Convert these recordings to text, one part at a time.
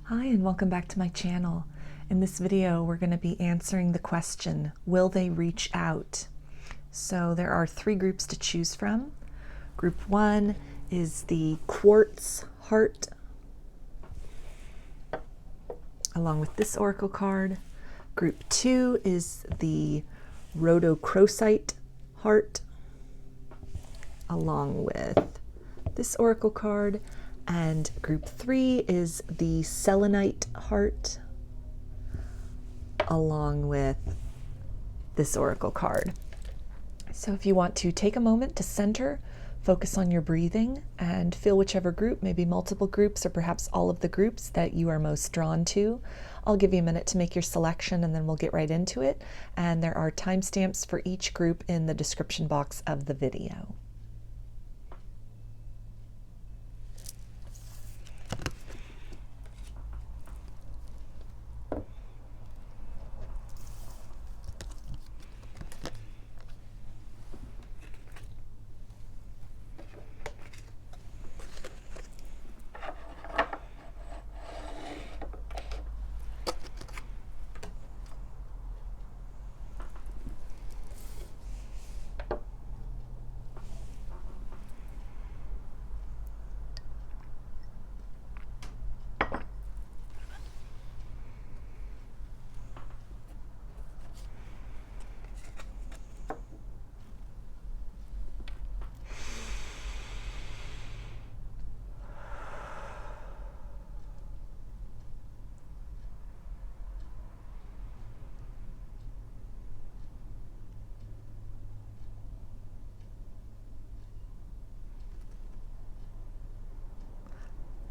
Hi and welcome back to my channel. In this video we're going to be answering the question, will they reach out? So there are three groups to choose from. Group 1 is the Quartz heart, along with this oracle card. Group 2 is the Rhodocrosite heart, along with this oracle card. And group 3 is the Selenite heart, along with this oracle card. So if you want to take a moment to center, focus on your breathing, and feel whichever group, maybe multiple groups or perhaps all of the groups that you are most drawn to. I'll give you a minute to make your selection and then we'll get right into it. And there are timestamps for each group in the description box of the video.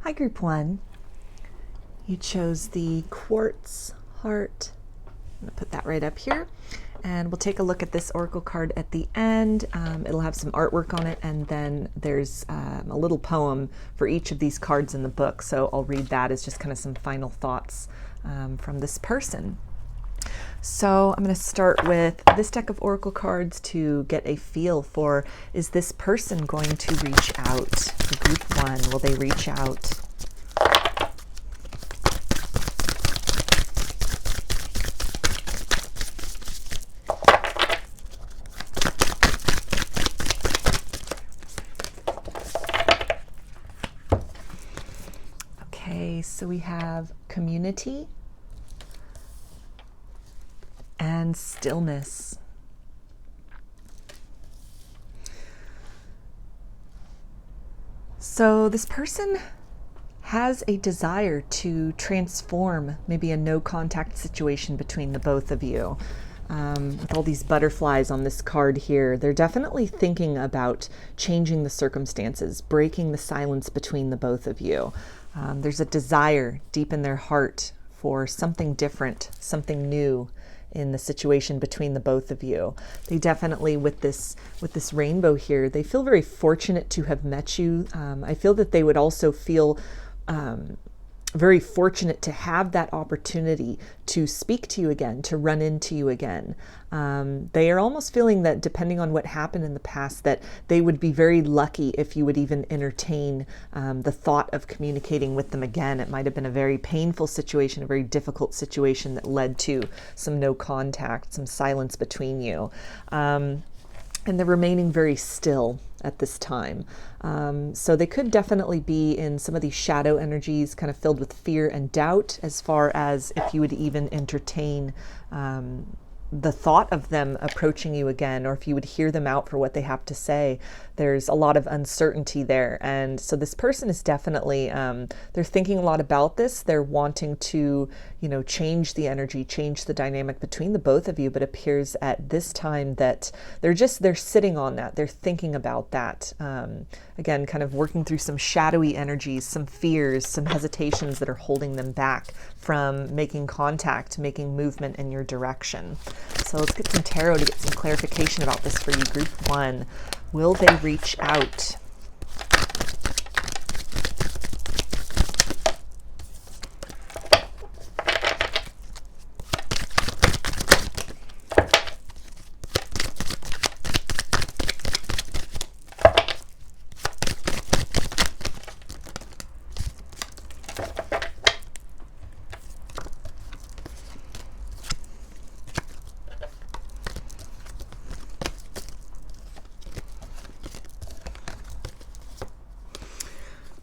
Hi, Group 1. You chose the Quartz heart. I'm going to put that right up here. And we'll take a look at this oracle card at the end. It'll have some artwork on it, and then there's a little poem for each of these cards in the book. So I'll read that as just kind of some final thoughts from this person. So I'm going to start with this deck of oracle cards to get a feel for, is this person going to reach out? For Group 1, will they reach out? Okay, so we have community and stillness. So this person has a desire to transform maybe a no contact situation between the both of you. With all these butterflies on this card here, they're definitely thinking about changing the circumstances, breaking the silence between the both of you. There's a desire deep in their heart for something different, something new in the situation between the both of you. They definitely, with this rainbow here, they feel very fortunate to have met you. I feel that they would also feel very fortunate to have that opportunity to speak to you again, to run into you again. They are almost feeling that, depending on what happened in the past, that they would be very lucky if you would even entertain the thought of communicating with them again. It might have been a very painful situation, a very difficult situation that led to some no contact, some silence between you. And they're remaining very still at this time. So they could definitely be in some of these shadow energies, kind of filled with fear and doubt, as far as if you would even entertain the thought of them approaching you again, or if you would hear them out for what they have to say. There's a lot of uncertainty there. And so this person is definitely, they're thinking a lot about this. They're wanting to, change the energy, change the dynamic between the both of you, but it appears at this time that they're sitting on that. They're thinking about that. Again, kind of working through some shadowy energies, some fears, some hesitations that are holding them back from making contact, making movement in your direction. So let's get some tarot to get some clarification about this for you, Group 1. Will they reach out?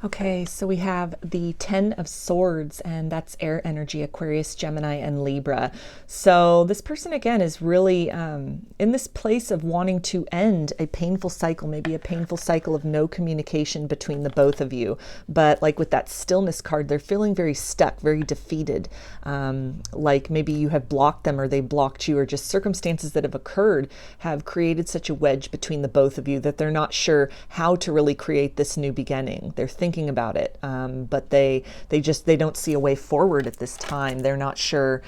Okay, so we have the 10 of Swords, and that's air energy, Aquarius, Gemini, and Libra. So this person, again, is really in this place of wanting to end a painful cycle, maybe a painful cycle of no communication between the both of you. But like with that stillness card, they're feeling very stuck, very defeated. Like maybe you have blocked them or they blocked you, or just circumstances that have occurred have created such a wedge between the both of you that they're not sure how to really create this new beginning. They're thinking about it, but they don't see a way forward at this time. They're not sure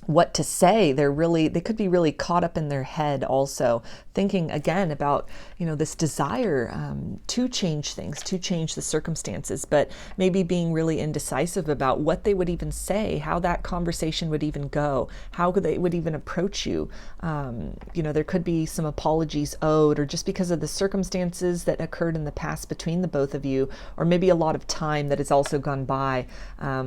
what to say. They could be really caught up in their head, also thinking again about, this desire to change things, to change the circumstances, but maybe being really indecisive about what they would even say, how that conversation would even go, how they would even approach you. There could be some apologies owed, or just because of the circumstances that occurred in the past between the both of you, or maybe a lot of time that has also gone by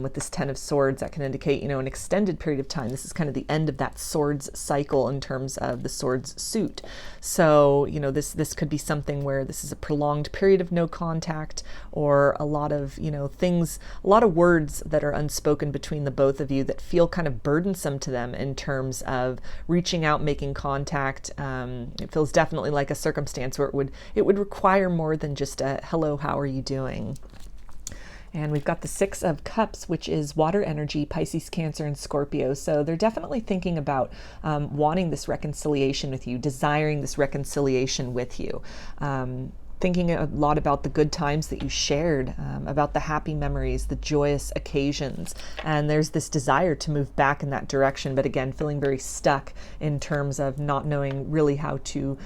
with this 10 of Swords. That can indicate, an extended period of time. This is kind of the end of that Swords cycle in terms of the Swords suit. So, this could be something where this is a prolonged period of no contact, or a lot of, things, a lot of words that are unspoken between the both of you that feel kind of burdensome to them in terms of reaching out, making contact. It feels definitely like a circumstance where it would require more than just a hello, how are you doing? And we've got the 6 of Cups, which is water energy, Pisces, Cancer, and Scorpio. So they're definitely thinking about wanting this reconciliation with you, desiring this reconciliation with you. Thinking a lot about the good times that you shared, about the happy memories, the joyous occasions. And there's this desire to move back in that direction, but again, feeling very stuck in terms of not knowing really how to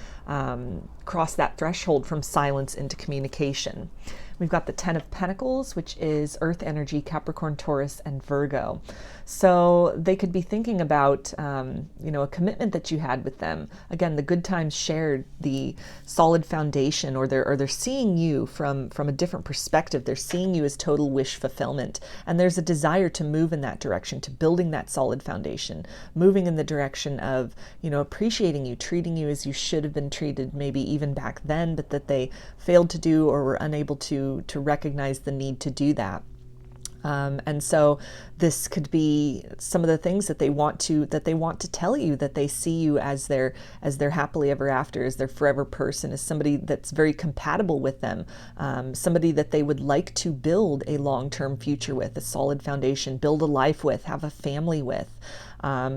cross that threshold from silence into communication. We've got the 10 of Pentacles, which is earth energy, Capricorn, Taurus, and Virgo. So they could be thinking about, a commitment that you had with them. Again, the good times shared, the solid foundation, or they're seeing you from a different perspective. They're seeing you as total wish fulfillment. And there's a desire to move in that direction, to building that solid foundation, moving in the direction of, appreciating you, treating you as you should have been treated, maybe even back then, but that they failed to do or were unable to recognize the need to do that. And so this could be some of the things that they want to tell you, that they see you as their happily ever after, as their forever person, as somebody that's very compatible with them, somebody that they would like to build a long-term future with, a solid foundation, build a life with, have a family with.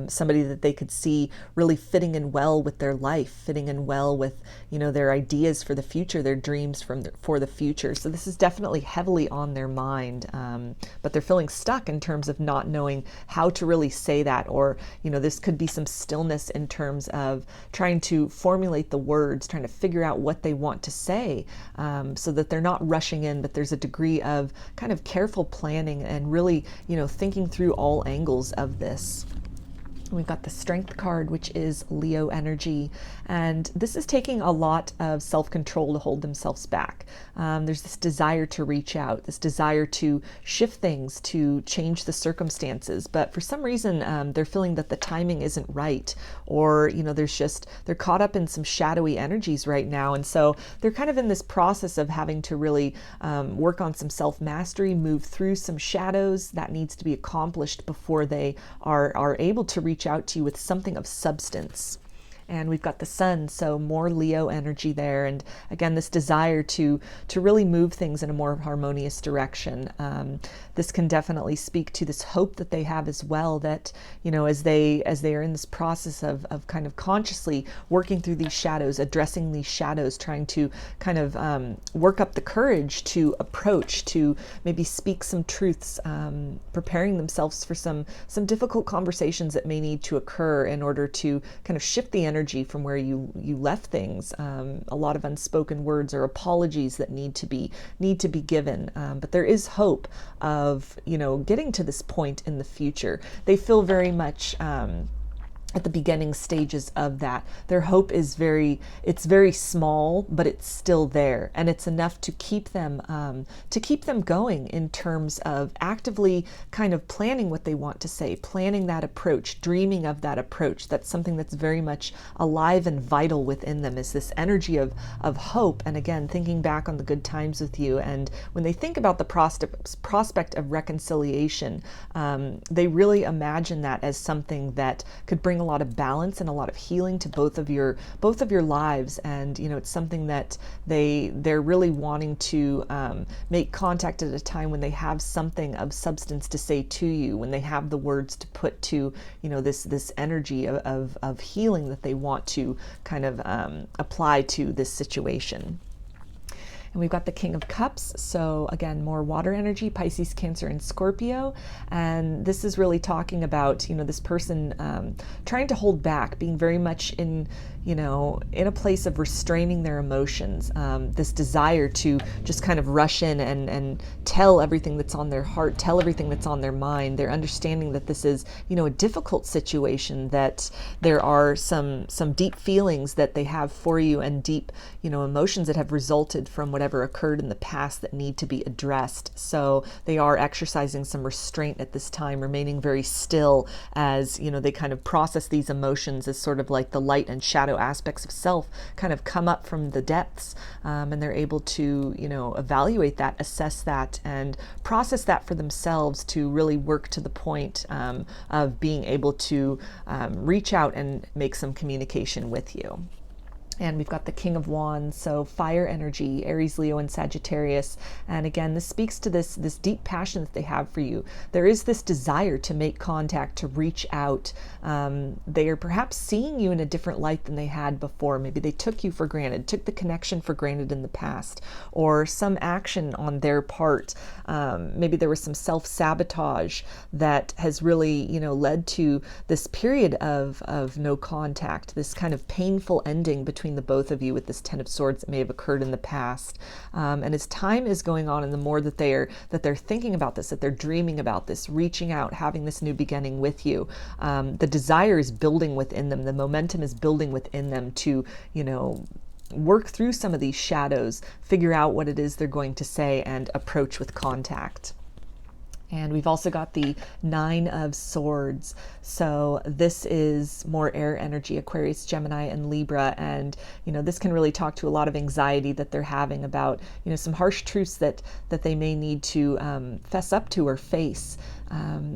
Somebody that they could see really fitting in well with their life, fitting in well with, their ideas for the future, their dreams for the future. So this is definitely heavily on their mind, but they're feeling stuck in terms of not knowing how to really say that, or, this could be some stillness in terms of trying to formulate the words, trying to figure out what they want to say, so that they're not rushing in, but there's a degree of kind of careful planning and really, thinking through all angles of this. We've got the Strength card, which is Leo energy, and this is taking a lot of self-control to hold themselves back. There's this desire to reach out, this desire to shift things, to change the circumstances, but for some reason they're feeling that the timing isn't right, or they're caught up in some shadowy energies right now, and so they're kind of in this process of having to really work on some self-mastery, move through some shadows that needs to be accomplished before they are able to reach out to you with something of substance. And we've got the Sun, so more Leo energy there. And again, this desire to really move things in a more harmonious direction. This can definitely speak to this hope that they have as well, that, as they are in this process of kind of consciously working through these shadows, addressing these shadows, trying to kind of work up the courage to approach, to maybe speak some truths, preparing themselves for some difficult conversations that may need to occur in order to kind of shift the energy from where you left things. A lot of unspoken words or apologies that need to be given, but there is hope of getting to this point in the future. They feel very much at the beginning stages of that. Their hope is it's very small, but it's still there, and it's enough to keep them going in terms of actively kind of planning what they want to say, planning that approach, dreaming of that approach. That's something that's very much alive and vital within them, is this energy of hope. And again, thinking back on the good times with you, and when they think about the prospect of reconciliation, they really imagine that as something that could bring a lot of balance and a lot of healing to both of your lives. And it's something that they're really wanting to make contact at a time when they have something of substance to say to you, when they have the words to put to this energy of healing that they want to kind of apply to this situation. And we've got the King of Cups. So again, more water energy, Pisces, Cancer, and Scorpio. And this is really talking about, this person trying to hold back, being very much in a place of restraining their emotions, this desire to just kind of rush in and tell everything that's on their heart, tell everything that's on their mind. They're understanding that this is, a difficult situation, that there are some deep feelings that they have for you, and deep, emotions that have resulted from whatever occurred in the past that need to be addressed. So they are exercising some restraint at this time, remaining very still as, they kind of process these emotions as sort of like the light and shadow aspects of self kind of come up from the depths, and they're able to, evaluate that, assess that, and process that for themselves to really work to the point of being able to reach out and make some communication with you. And we've got the King of Wands, so fire energy, Aries, Leo, and Sagittarius. And again, this speaks to this deep passion that they have for you. There is this desire to make contact, to reach out. They are perhaps seeing you in a different light than they had before. Maybe they took you for granted, took the connection for granted in the past, or some action on their part. Maybe there was some self-sabotage that has really, led to this period of no contact, this kind of painful ending between the both of you with this Ten of Swords that may have occurred in the past. And as time is going on, and the more that they're thinking about this, that they're dreaming about this, reaching out, having this new beginning with you, the desire is building within them. The momentum is building within them to, work through some of these shadows, figure out what it is they're going to say, and approach with contact. And we've also got the Nine of Swords. So this is more air energy, Aquarius, Gemini, and Libra. And, this can really talk to a lot of anxiety that they're having about, some harsh truths that they may need to fess up to or face.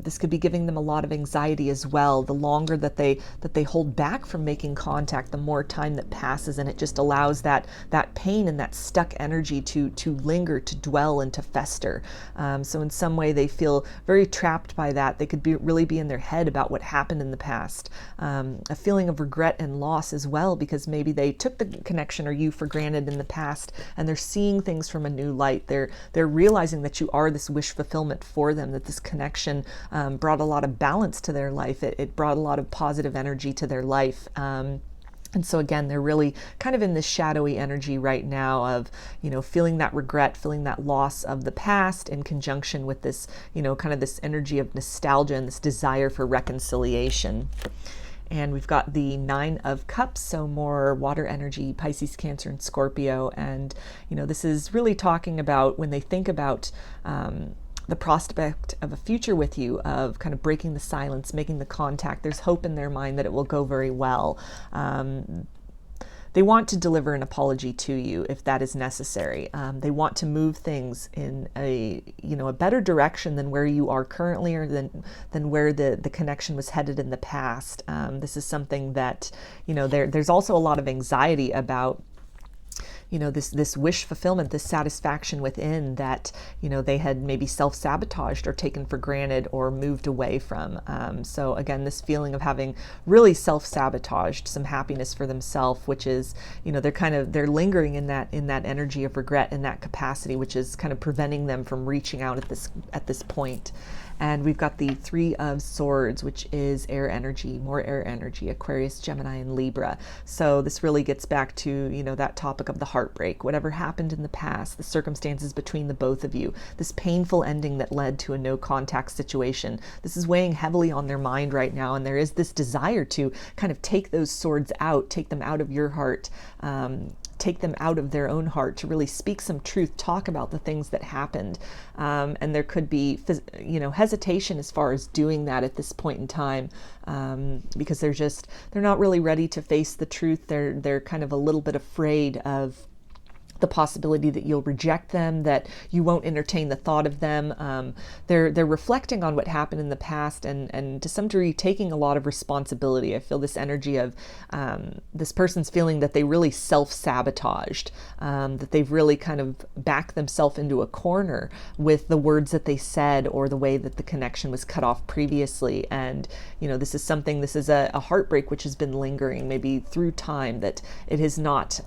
This could be giving them a lot of anxiety as well. The longer that they hold back from making contact, the more time that passes, and it just allows that pain and that stuck energy to linger, to dwell, and to fester. So in some way they feel very trapped by that. They could really be in their head about what happened in the past. A feeling of regret and loss as well, because maybe they took the connection or you for granted in the past, and they're seeing things from a new light. They're realizing that you are this wish fulfillment for them, that this connection brought a lot of balance to their life. It brought a lot of positive energy to their life. And so again, they're really kind of in this shadowy energy right now of, feeling that regret, feeling that loss of the past in conjunction with this, kind of this energy of nostalgia and this desire for reconciliation. And we've got the Nine of Cups, so more water energy, Pisces, Cancer, and Scorpio. And, this is really talking about when they think about the prospect of a future with you, of kind of breaking the silence, making the contact. There's hope in their mind that it will go very well. They want to deliver an apology to you if that is necessary. They want to move things in a better direction than where you are currently, or than where the connection was headed in the past. This is something that, there's also a lot of anxiety about, this wish fulfillment, this satisfaction within that, they had maybe self-sabotaged or taken for granted or moved away from. So again, this feeling of having really self-sabotaged some happiness for themselves, which is, they're lingering in that energy of regret, in that capacity, which is kind of preventing them from reaching out at this point. And we've got the Three of Swords, which is air energy, more air energy, Aquarius, Gemini, and Libra. So this really gets back to, you know, that topic of the heartbreak, whatever happened in the past, the circumstances between the both of you, this painful ending that led to a no contact situation. This is weighing heavily on their mind right now, and there is this desire to kind of take those swords out, take them out of your heart, take them out of their own heart, to really speak some truth, talk about the things that happened. And there could be, you know, hesitation as far as doing that at this point in time, because they're not really ready to face the truth. They're kind of a little bit afraid of the possibility that you'll reject them, that you won't entertain the thought of them. They're reflecting on what happened in the past, and to some degree taking a lot of responsibility. I feel this energy of this person's feeling that they really self-sabotaged, that they've really kind of backed themselves into a corner with the words that they said or the way that the connection was cut off previously. And, you know, this is a heartbreak which has been lingering maybe through time, that it has not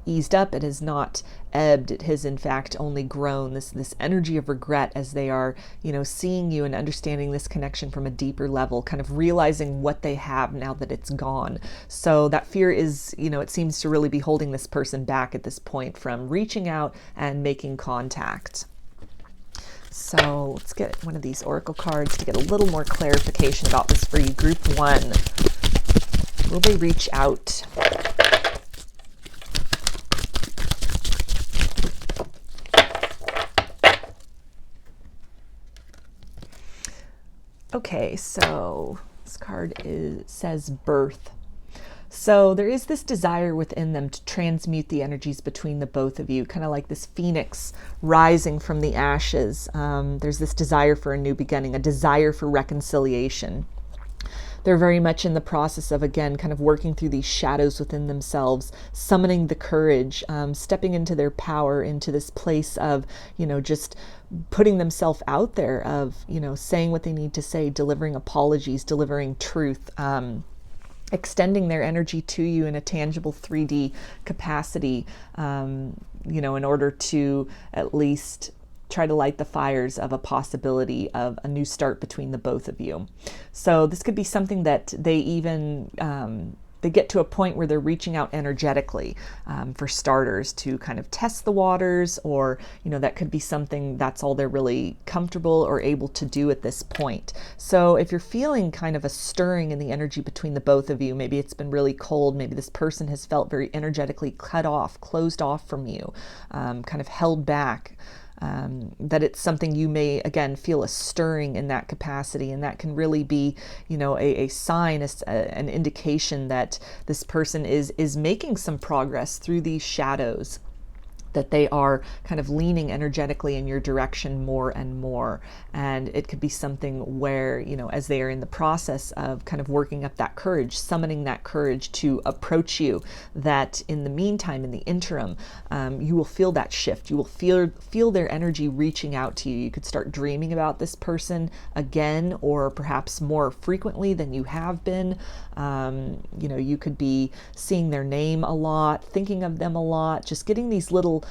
eased up, it has not ebbed, it has in fact only grown, this energy of regret as they are, you know, seeing you and understanding this connection from a deeper level, kind of realizing what they have now that it's gone. So that fear is, you know, it seems to really be holding this person back at this point from reaching out and making contact. So let's get one of these oracle cards to get a little more clarification about this for you. Group 1, will they reach out? Okay, so this card says birth. So there is this desire within them to transmute the energies between the both of you, kind of like this phoenix rising from the ashes. There's this desire for a new beginning, a desire for reconciliation. They're very much in the process of, again, kind of working through these shadows within themselves, summoning the courage, stepping into their power, into this place of, you know, just putting themselves out there, of, you know, saying what they need to say, delivering apologies, delivering truth, extending their energy to you in a tangible 3D capacity, you know, in order to at least try to light the fires of a possibility of a new start between the both of you. So this could be something that they even they get to a point where they're reaching out energetically, for starters, to kind of test the waters, or, you know, that could be something that's all they're really comfortable or able to do at this point. So if you're feeling kind of a stirring in the energy between the both of you, maybe it's been really cold, maybe this person has felt very energetically cut off, closed off from you, kind of held back, that it's something you may, again, feel a stirring in that capacity, and that can really be, you know, a sign, an indication that this person is making some progress through these shadows, that they are kind of leaning energetically in your direction more and more. And it could be something where, you know, as they are in the process of kind of working up that courage, summoning that courage to approach you, that in the meantime, in the interim, you will feel that shift. You will feel their energy reaching out to you. You could start dreaming about this person again, or perhaps more frequently than you have been. You know, you could be seeing their name a lot, thinking of them a lot, just getting these little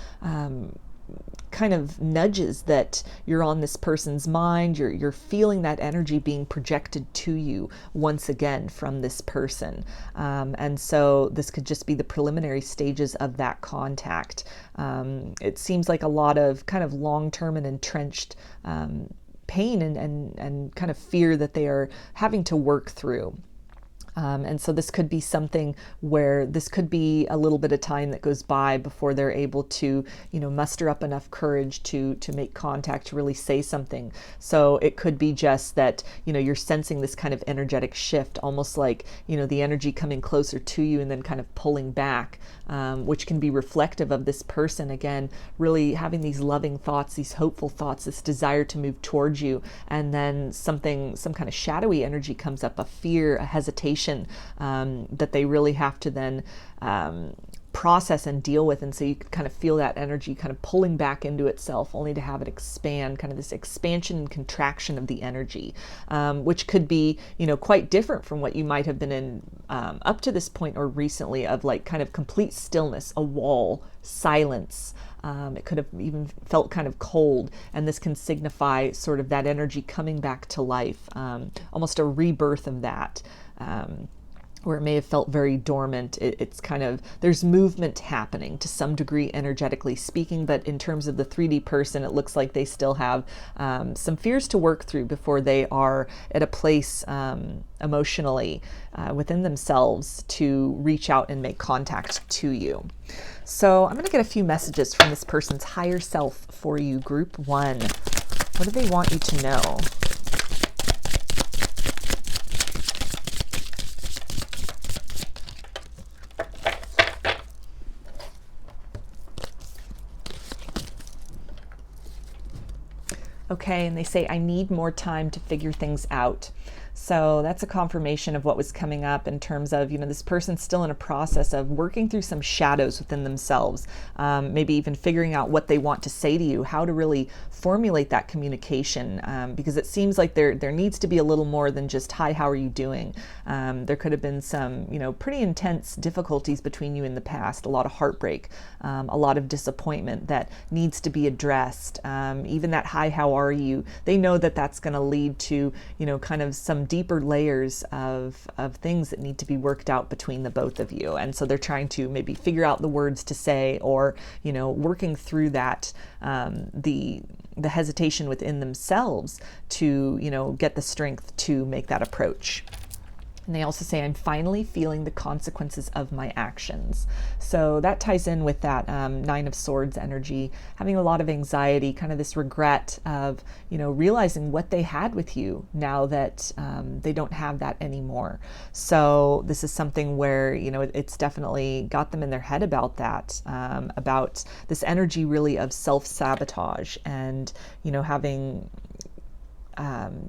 kind of nudges that you're on this person's mind. You're feeling that energy being projected to you once again from this person. And so this could just be the preliminary stages of that contact. It seems like a lot of kind of long-term and entrenched pain and kind of fear that they are having to work through. And so this could be something where this could be a little bit of time that goes by before they're able to, you know, muster up enough courage to make contact, to really say something. So it could be just that, you know, you're sensing this kind of energetic shift, almost like, you know, the energy coming closer to you and then kind of pulling back, which can be reflective of this person, again, really having these loving thoughts, these hopeful thoughts, this desire to move towards you. And then some kind of shadowy energy comes up, a fear, a hesitation, that they really have to then process and deal with. And so you can kind of feel that energy kind of pulling back into itself, only to have it expand, kind of this expansion and contraction of the energy, which could be, you know, quite different from what you might have been in up to this point or recently, of like kind of complete stillness, a wall, silence, It could have even felt kind of cold, and this can signify sort of that energy coming back to life, almost a rebirth of that. Where it may have felt very dormant, it's kind of, there's movement happening to some degree energetically speaking, but in terms of the 3D person, it looks like they still have some fears to work through before they are at a place emotionally within themselves to reach out and make contact to you. So I'm going to get a few messages from this person's higher self for you, group 1. What do they want you to know? Okay, and they say, I need more time to figure things out. So that's a confirmation of what was coming up in terms of, this person's still in a process of working through some shadows within themselves, maybe even figuring out what they want to say to you, how to really formulate that communication, because it seems like there needs to be a little more than just, hi, how are you doing? There could have been some, pretty intense difficulties between you in the past, a lot of heartbreak, a lot of disappointment that needs to be addressed. Even that, hi, how are you? They know that that's going to lead to, kind of some deeper layers of things that need to be worked out between the both of you. And so they're trying to maybe figure out the words to say, or, working through that, the hesitation within themselves to, get the strength to make that approach. And they also say, I'm finally feeling the consequences of my actions. So that ties in with that 9 of Swords energy, having a lot of anxiety, kind of this regret of, realizing what they had with you now that they don't have that anymore. So this is something where, it's definitely got them in their head about that, about this energy really of self-sabotage and, having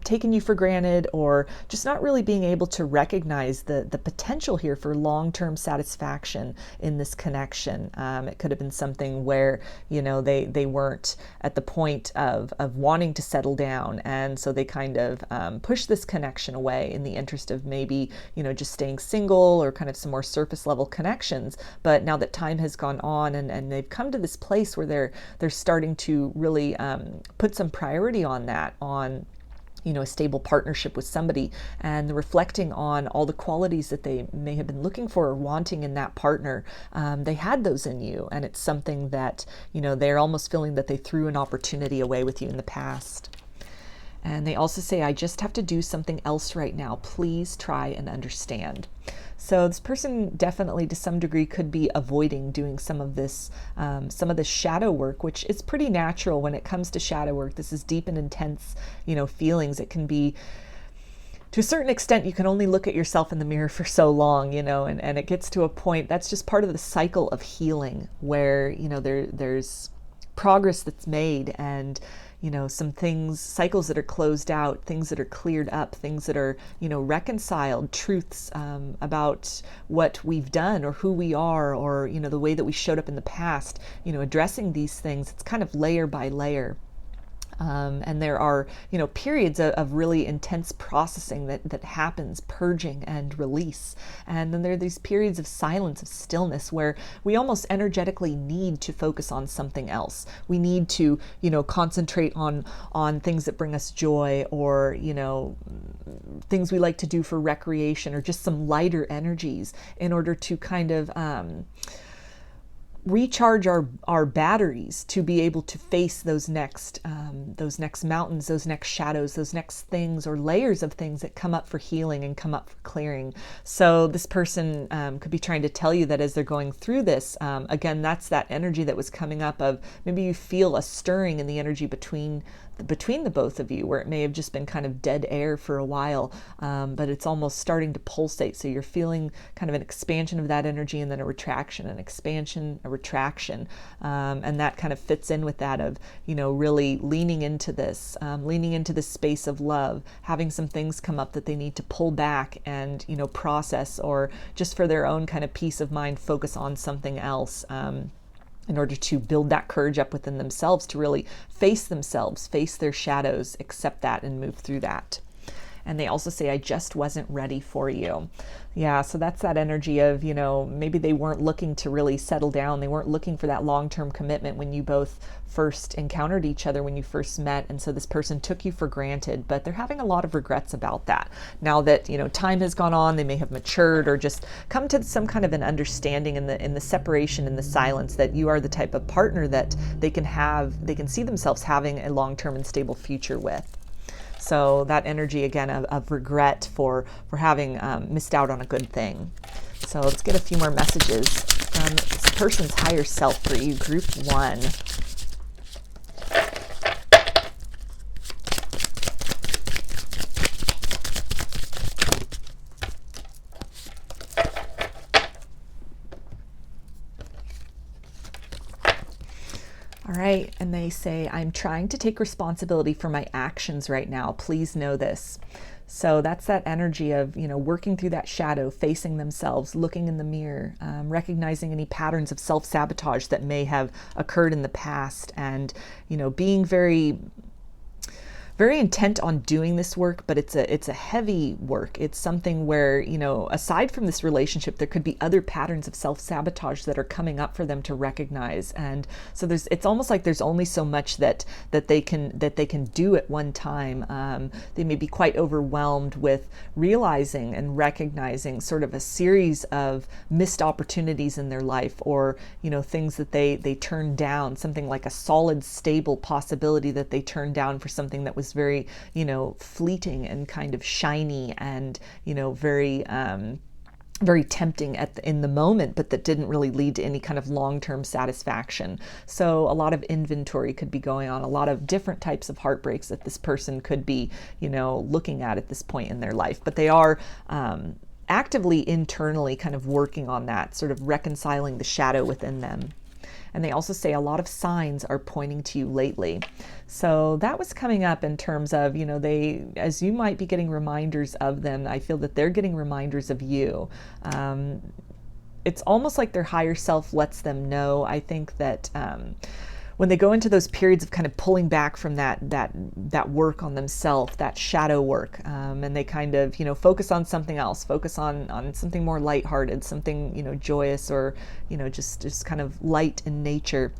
taken you for granted, or just not really being able to recognize the potential here for long-term satisfaction in this connection. It could have been something where, they weren't at the point of wanting to settle down, and so they kind of pushed this connection away in the interest of maybe, just staying single or kind of some more surface level connections. But now that time has gone on and they've come to this place where they're starting to really put some priority on that, on a stable partnership with somebody, and reflecting on all the qualities that they may have been looking for or wanting in that partner. They had those in you, and it's something that, they're almost feeling that they threw an opportunity away with you in the past. And they also say, I just have to do something else right now. Please try and understand. So this person definitely to some degree could be avoiding doing some of this shadow work, which is pretty natural when it comes to shadow work. This is deep and intense, feelings. It can be, to a certain extent, you can only look at yourself in the mirror for so long, and it gets to a point, that's just part of the cycle of healing where, there's progress that's made, and some things, cycles that are closed out, things that are cleared up, things that are, reconciled, truths about what we've done or who we are, or, the way that we showed up in the past, addressing these things. It's kind of layer by layer. And there are, periods of really intense processing that happens, purging and release. And then there are these periods of silence, of stillness, where we almost energetically need to focus on something else. We need to, concentrate on things that bring us joy, or, things we like to do for recreation, or just some lighter energies in order to kind of recharge our batteries to be able to face those next mountains, those next shadows, those next things or layers of things that come up for healing and come up for clearing. So this person could be trying to tell you that as they're going through this, again, that's that energy that was coming up of maybe you feel a stirring in the energy between the both of you, where it may have just been kind of dead air for a while, but it's almost starting to pulsate. So you're feeling kind of an expansion of that energy, and then a retraction, an expansion, a retraction, and that kind of fits in with that of, really leaning into this space of love, having some things come up that they need to pull back and, process, or just for their own kind of peace of mind, focus on something else. In order to build that courage up within themselves to really face themselves, face their shadows, accept that, and move through that. And they also say, I just wasn't ready for you. Yeah, so that's that energy of, maybe they weren't looking to really settle down. They weren't looking for that long-term commitment when you both first encountered each other, when you first met. And so this person took you for granted, but they're having a lot of regrets about that. Now that, time has gone on, they may have matured or just come to some kind of an understanding in the separation, in the silence, that you are the type of partner that they can see themselves having a long-term and stable future with. So that energy, again, of regret for having missed out on a good thing. So let's get a few more messages from this person's higher self for you, group 1. All right, and they say, I'm trying to take responsibility for my actions right now. Please know this. So that's that energy of, working through that shadow, facing themselves, looking in the mirror, recognizing any patterns of self-sabotage that may have occurred in the past, and, being very intent on doing this work, but it's a heavy work. It's something where, aside from this relationship, there could be other patterns of self-sabotage that are coming up for them to recognize. And so it's almost like there's only so much that they can do at one time. They may be quite overwhelmed with realizing and recognizing sort of a series of missed opportunities in their life, or, things that they turned down, something like a solid, stable possibility that they turned down for something that was very, fleeting and kind of shiny and, very tempting in the moment, but that didn't really lead to any kind of long-term satisfaction. So a lot of inventory could be going on, a lot of different types of heartbreaks that this person could be, looking at this point in their life. But they are actively internally kind of working on that, sort of reconciling the shadow within them. And they also say a lot of signs are pointing to you lately. So that was coming up in terms of, as you might be getting reminders of them, I feel that they're getting reminders of you. It's almost like their higher self lets them know. I think that when they go into those periods of kind of pulling back from that work on themselves, that shadow work, and they kind of, focus on something else, focus on something more lighthearted, something, joyous, or, just kind of light in nature,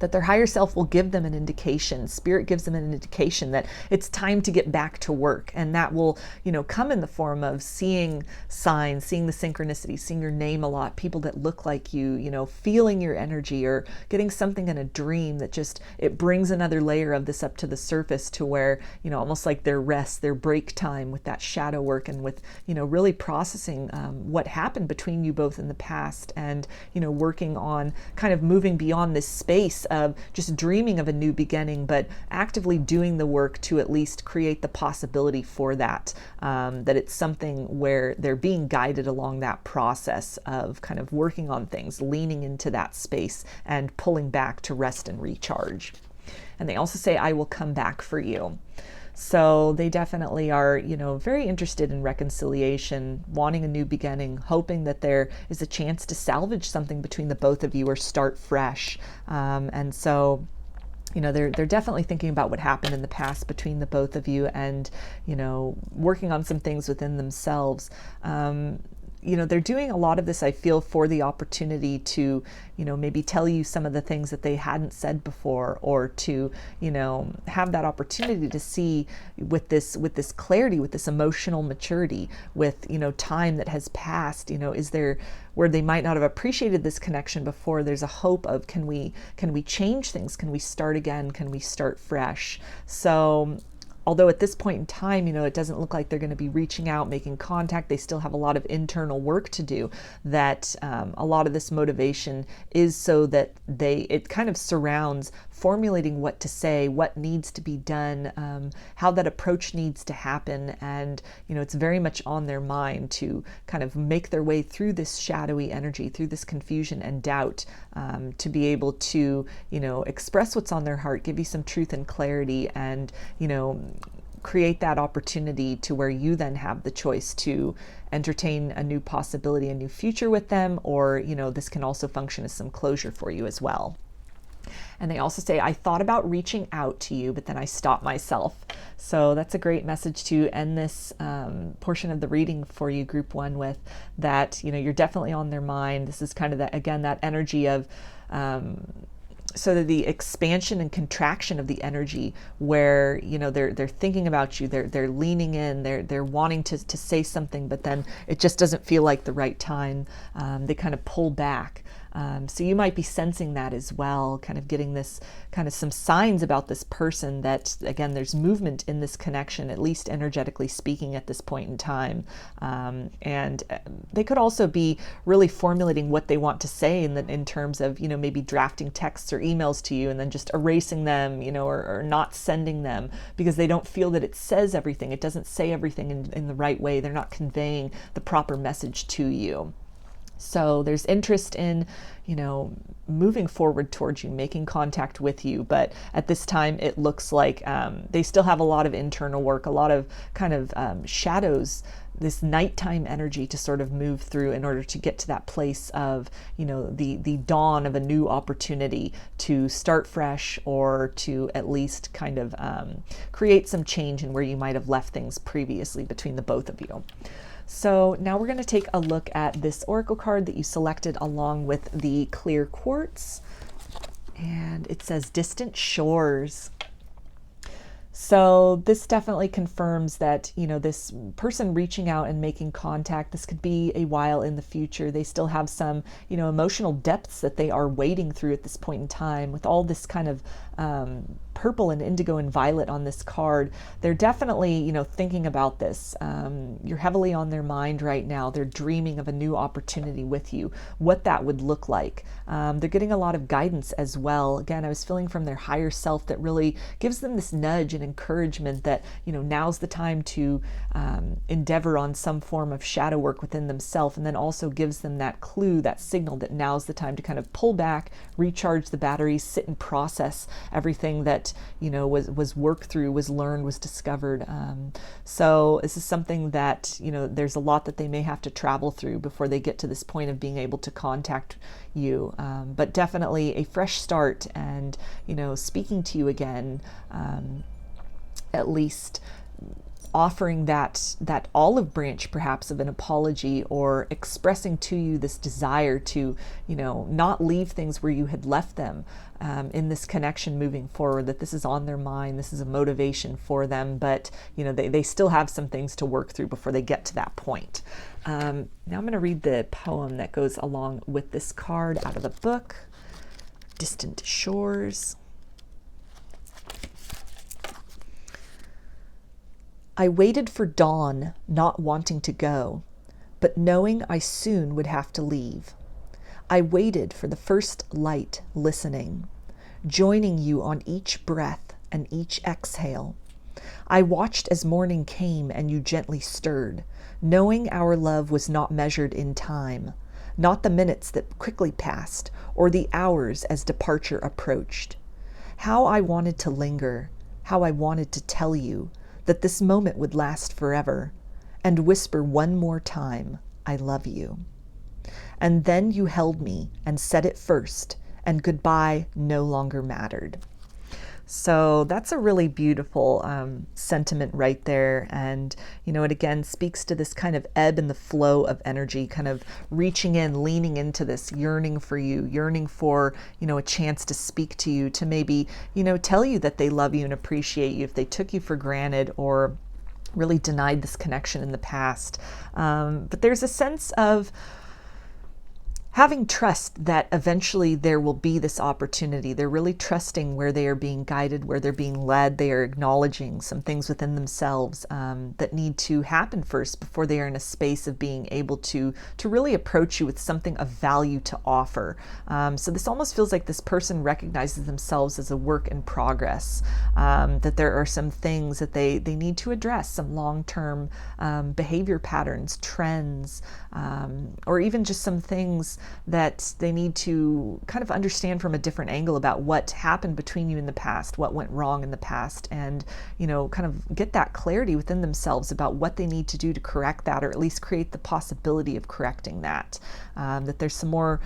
that their higher self will give them an indication. Spirit gives them an indication that it's time to get back to work. And that will, come in the form of seeing signs, seeing the synchronicity, seeing your name a lot, people that look like you, feeling your energy, or getting something in a dream that just, it brings another layer of this up to the surface, to where, almost like their rest, their break time with that shadow work, and with, really processing what happened between you both in the past, and, working on kind of moving beyond this space of just dreaming of a new beginning, but actively doing the work to at least create the possibility for that, that it's something where they're being guided along that process of kind of working on things, leaning into that space and pulling back to rest and recharge. And they also say, I will come back for you. So they definitely are, very interested in reconciliation, wanting a new beginning, hoping that there is a chance to salvage something between the both of you, or start fresh. And so, they're definitely thinking about what happened in the past between the both of you, and, working on some things within themselves. They're doing a lot of this, I feel, for the opportunity to, maybe tell you some of the things that they hadn't said before, or to, have that opportunity to see with this clarity, with this emotional maturity, with, time that has passed, is there, where they might not have appreciated this connection before, there's a hope of, can we change things? Can we start again? Can we start fresh? So, although at this point in time, it doesn't look like they're going to be reaching out, making contact, they still have a lot of internal work to do, that a lot of this motivation is so that it kind of surrounds formulating what to say, what needs to be done, how that approach needs to happen. And, it's very much on their mind to kind of make their way through this shadowy energy, through this confusion and doubt, to be able to, express what's on their heart, give you some truth and clarity, and, create that opportunity to where you then have the choice to entertain a new possibility, a new future with them, or, this can also function as some closure for you as well. And they also say, I thought about reaching out to you, but then I stopped myself. So that's a great message to end this portion of the reading for you, group one, with that, you're definitely on their mind. This is kind of that, again, that energy of, so that the expansion and contraction of the energy where, they're thinking about you, they're leaning in, they're wanting to say something, but then it just doesn't feel like the right time. They kind of pull back. So you might be sensing that as well, kind of getting this kind of some signs about this person that, again, there's movement in this connection, at least energetically speaking at this point in time. And they could also be really formulating what they want to say in terms of, maybe drafting texts or emails to you and then just erasing them, or not sending them because they don't feel that it says everything. It doesn't say everything in the right way. They're not conveying the proper message to you. So there's interest in, moving forward towards you, making contact with you. But at this time, it looks like they still have a lot of internal work, a lot of kind of shadows, this nighttime energy to sort of move through in order to get to that place of, the dawn of a new opportunity to start fresh or to at least kind of create some change in where you might have left things previously between the both of you. So now we're going to take a look at this oracle card that you selected along with the clear quartz. And it says distant shores. So this definitely confirms that, this person reaching out and making contact, this could be a while in the future. They still have some, emotional depths that they are wading through at this point in time with all this kind of purple and indigo and violet on this card. They're definitely, thinking about this. You're heavily on their mind right now. They're dreaming of a new opportunity with you, what that would look like. They're getting a lot of guidance as well. Again, I was feeling from their higher self that really gives them this nudge and encouragement that, now's the time to endeavor on some form of shadow work within themselves, and then also gives them that clue, that signal that now's the time to kind of pull back, recharge the batteries, sit and process everything that was worked through, was learned, was discovered. So this is something that there's a lot that they may have to travel through before they get to this point of being able to contact you. But definitely a fresh start, and speaking to you again, at least offering that olive branch perhaps of an apology, or expressing to you this desire to not leave things where you had left them in this connection moving forward, that this is on their mind, this is a motivation for them, but they still have some things to work through before they get to that point. Now I'm going to read the poem that goes along with this card out of the book, Distant Shores. I waited for dawn, not wanting to go, but knowing I soon would have to leave. I waited for the first light, listening, joining you on each breath and each exhale. I watched as morning came and you gently stirred, knowing our love was not measured in time, not the minutes that quickly passed or the hours as departure approached. How I wanted to linger, how I wanted to tell you that this moment would last forever, and whisper one more time, I love you. And then you held me and said it first, and goodbye no longer mattered. So that's a really beautiful sentiment right there. And, it again speaks to this kind of ebb and the flow of energy, kind of reaching in, leaning into this, yearning for you, yearning for, a chance to speak to you, to maybe, tell you that they love you and appreciate you if they took you for granted or really denied this connection in the past. But there's a sense of having trust that eventually there will be this opportunity. They're really trusting where they are being guided, where they're being led. They are acknowledging some things within themselves that need to happen first before they are in a space of being able to really approach you with something of value to offer. So this almost feels like this person recognizes themselves as a work in progress, that there are some things that they need to address, some long-term behavior patterns, trends, or even just some things that they need to kind of understand from a different angle about what happened between you in the past, what went wrong in the past, and kind of get that clarity within themselves about what they need to do to correct that, or at least create the possibility of correcting that. That there's some more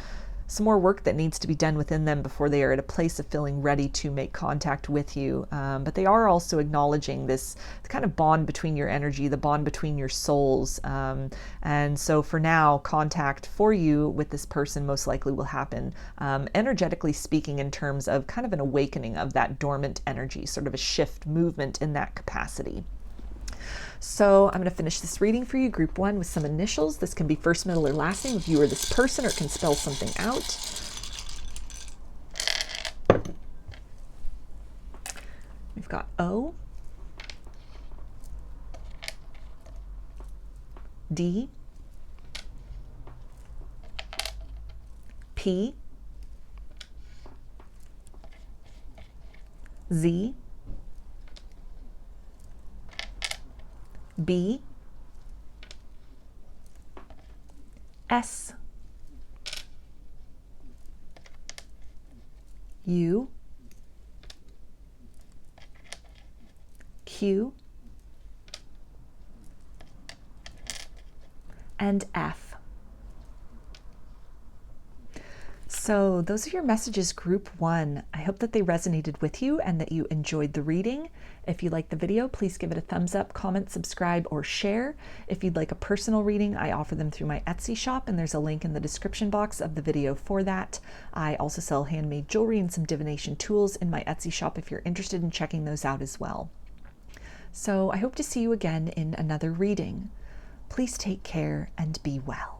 some more work that needs to be done within them before they are at a place of feeling ready to make contact with you. But they are also acknowledging this kind of bond between your energy, the bond between your souls. And so for now, contact for you with this person most likely will happen, energetically speaking, in terms of kind of an awakening of that dormant energy, sort of a shift, movement in that capacity. So I'm going to finish this reading for you, group 1, with some initials. This can be first, middle, or last name if you or this person, or it can spell something out. We've got O, D, P, Z, B, S, U, Q, and F. So those are your messages, group 1. I hope that they resonated with you and that you enjoyed the reading. If you liked the video, please give it a thumbs up, comment, subscribe, or share. If you'd like a personal reading, I offer them through my Etsy shop, and there's a link in the description box of the video for that. I also sell handmade jewelry and some divination tools in my Etsy shop if you're interested in checking those out as well. So I hope to see you again in another reading. Please take care and be well.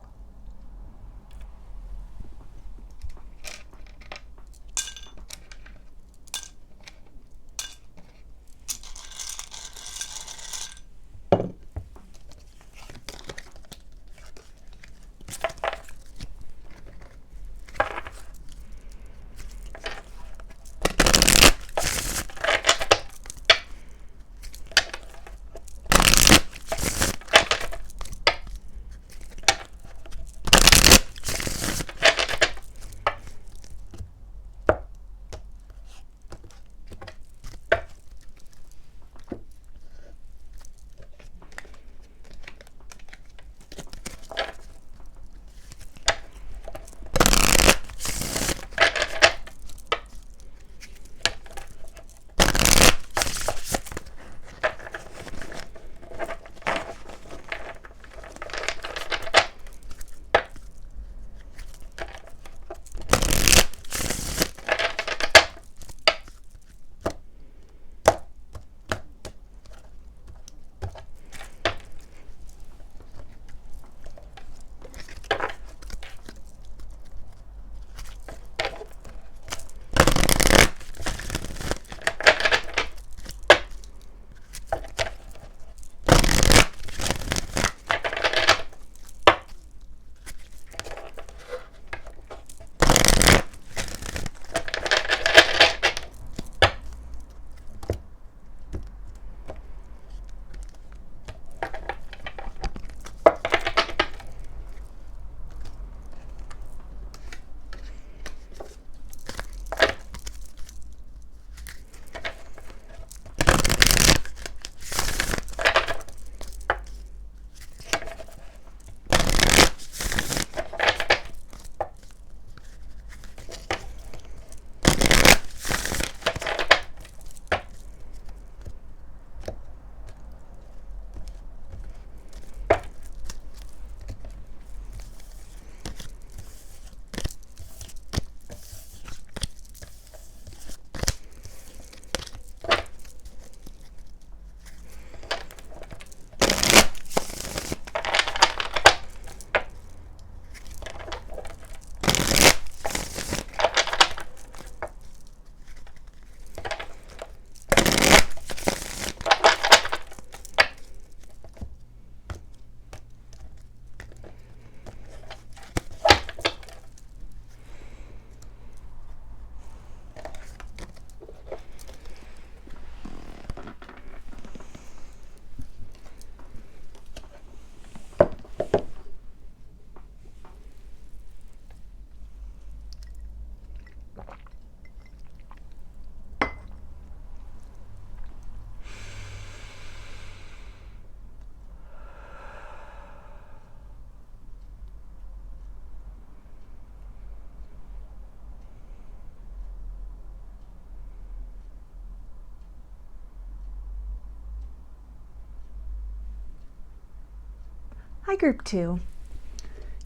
Hi, group 2.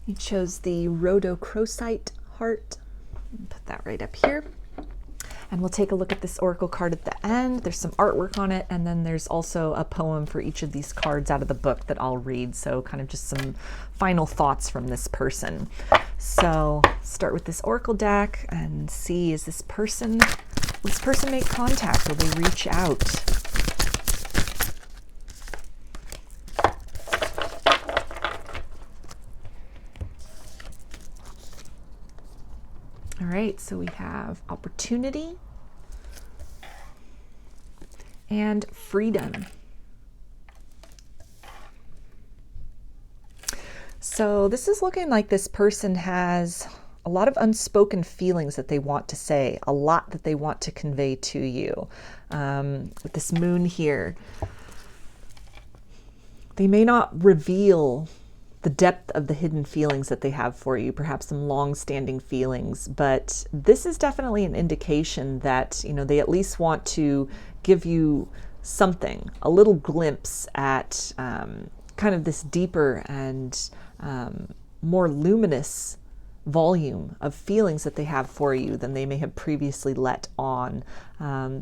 You chose the Rhodocrosite heart. Put that right up here. And we'll take a look at this oracle card at the end. There's some artwork on it, and then there's also a poem for each of these cards out of the book that I'll read. So kind of just some final thoughts from this person. So start with this oracle deck and see, will this person make contact? Will they reach out? All right, so we have opportunity and freedom. So this is looking like this person has a lot of unspoken feelings that they want to say, a lot that they want to convey to you. With this moon here, they may not reveal the depth of the hidden feelings that they have for you, perhaps some long-standing feelings, but this is definitely an indication that, they at least want to give you something, a little glimpse at kind of this deeper and more luminous volume of feelings that they have for you than they may have previously let on.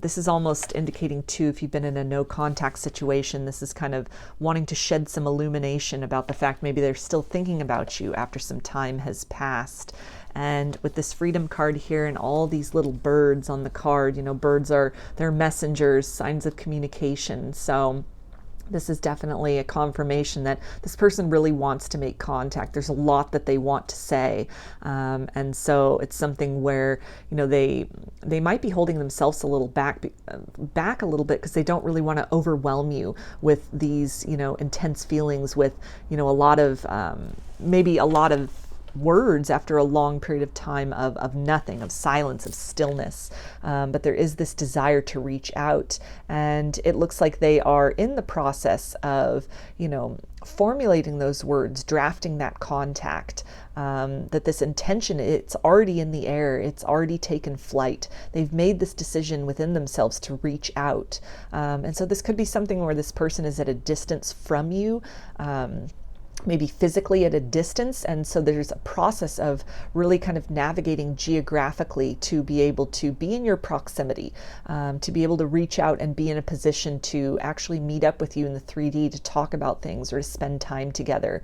This is almost indicating too, if you've been in a no contact situation, this is kind of wanting to shed some illumination about the fact maybe they're still thinking about you after some time has passed. And with this freedom card here and all these little birds on the card, birds they're messengers, signs of communication. So this is definitely a confirmation that this person really wants to make contact. There's a lot that they want to say. And so it's something where, they might be holding themselves a little back a little bit because they don't really want to overwhelm you with these, intense feelings with, maybe a lot of words after a long period of time of nothing, of silence, of stillness. But there is this desire to reach out, and it looks like they are in the process of, formulating those words, drafting that contact, that this intention, it's already in the air, it's already taken flight. They've made this decision within themselves to reach out. And so this could be something where this person is at a distance from you, maybe physically at a distance, and so there's a process of really kind of navigating geographically to be able to be in your proximity, to be able to reach out and be in a position to actually meet up with you in the 3D to talk about things or to spend time together.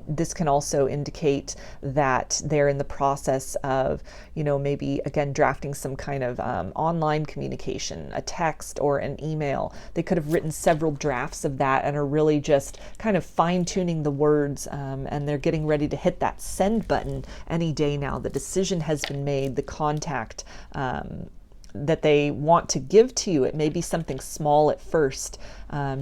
This can also indicate that they're in the process of, maybe again drafting some kind of online communication, a text or an email. They could have written several drafts of that and are really just kind of fine-tuning the words, and they're getting ready to hit that send button any day now. The decision has been made, the contact that they want to give to you. It may be something small at first,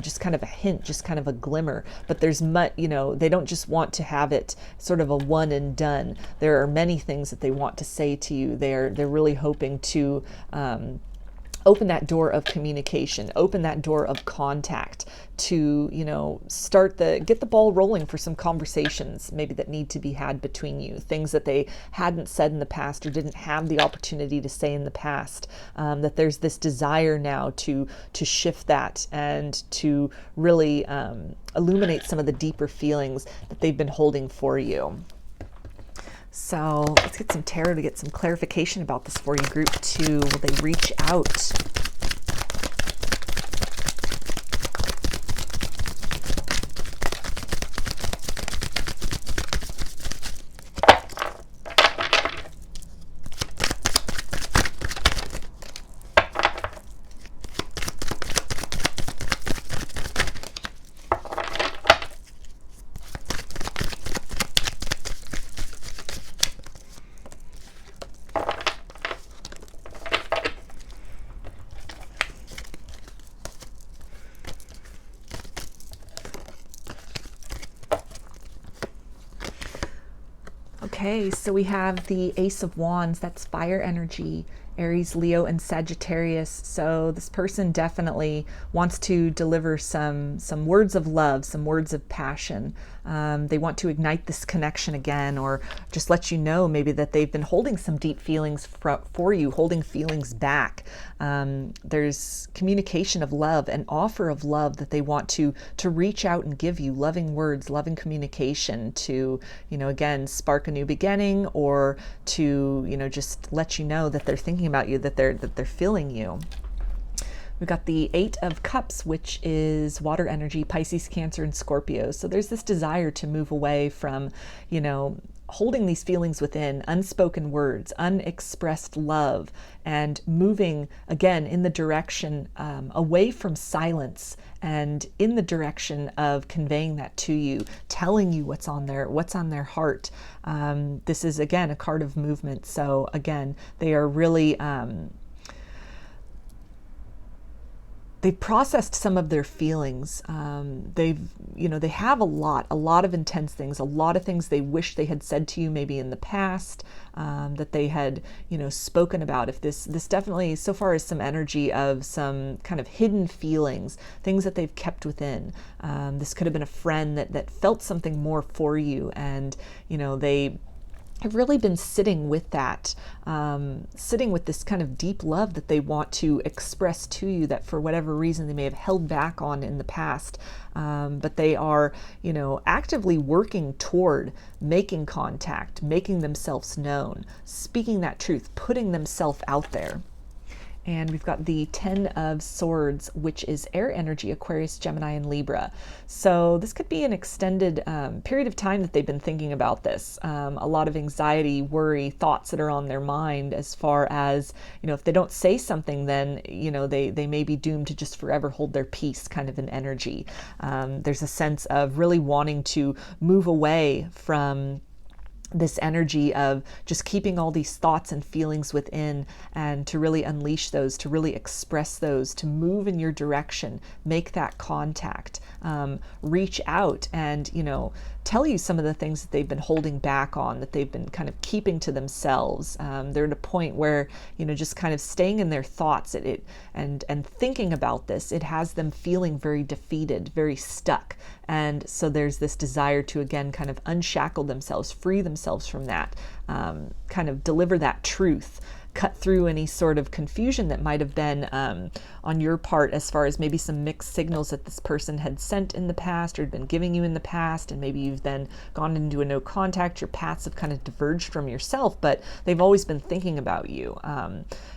just kind of a hint, just kind of a glimmer, but there's much, they don't just want to have it sort of a one and done. There are many things that they want to say to you. They're really hoping to open that door of communication, open that door of contact to, get the ball rolling for some conversations maybe that need to be had between you, things that they hadn't said in the past or didn't have the opportunity to say in the past, that there's this desire now to shift that and to really illuminate some of the deeper feelings that they've been holding for you. So let's get some tarot to get some clarification about this for you, group 2. Will they reach out? Okay, so we have the Ace of Wands. That's fire energy, Aries, Leo, and Sagittarius. So this person definitely wants to deliver some words of love, some words of passion. They want to ignite this connection again, or just let you know maybe that they've been holding some deep feelings for you, holding feelings back. There's communication of love, an offer of love that they want to reach out and give you, loving words, loving communication to, again, spark a new beginning, or to, just let you know that they're thinking about you, that they're feeling you. We've got the Eight of Cups, which is water energy, Pisces, Cancer, and Scorpio. So there's this desire to move away from, holding these feelings within, unspoken words, unexpressed love, and moving again in the direction away from silence and in the direction of conveying that to you, telling you what's on their heart. This is again a card of movement. So again, they are really they've processed some of their feelings. They have a lot of intense things, a lot of things they wish they had said to you maybe in the past, that they had, spoken about. If this definitely so far is some energy of some kind of hidden feelings, things that they've kept within. This could have been a friend that felt something more for you, and, they have really been sitting with that, sitting with this kind of deep love that they want to express to you, that for whatever reason they may have held back on in the past. But they are, actively working toward making contact, making themselves known, speaking that truth, putting themselves out there. And we've got the 10 of Swords, which is air energy, Aquarius, Gemini, and Libra. So this could be an extended period of time that they've been thinking about this. A lot of anxiety, worry, thoughts that are on their mind, as far as, if they don't say something, then, they may be doomed to just forever hold their peace, kind of an energy. There's a sense of really wanting to move away from this energy of just keeping all these thoughts and feelings within, and to really unleash those, to really express those, to move in your direction, make that contact, reach out and, tell you some of the things that they've been holding back on, that they've been kind of keeping to themselves. They're at a point where, just kind of staying in their thoughts and thinking about this, it has them feeling very defeated, very stuck. And so there's this desire to, again, kind of unshackle themselves, free themselves from that, kind of deliver that truth, cut through any sort of confusion that might have been on your part, as far as maybe some mixed signals that this person had sent in the past or had been giving you in the past, and maybe you've then gone into a no contact, your paths have kind of diverged from yourself, but they've always been thinking about you.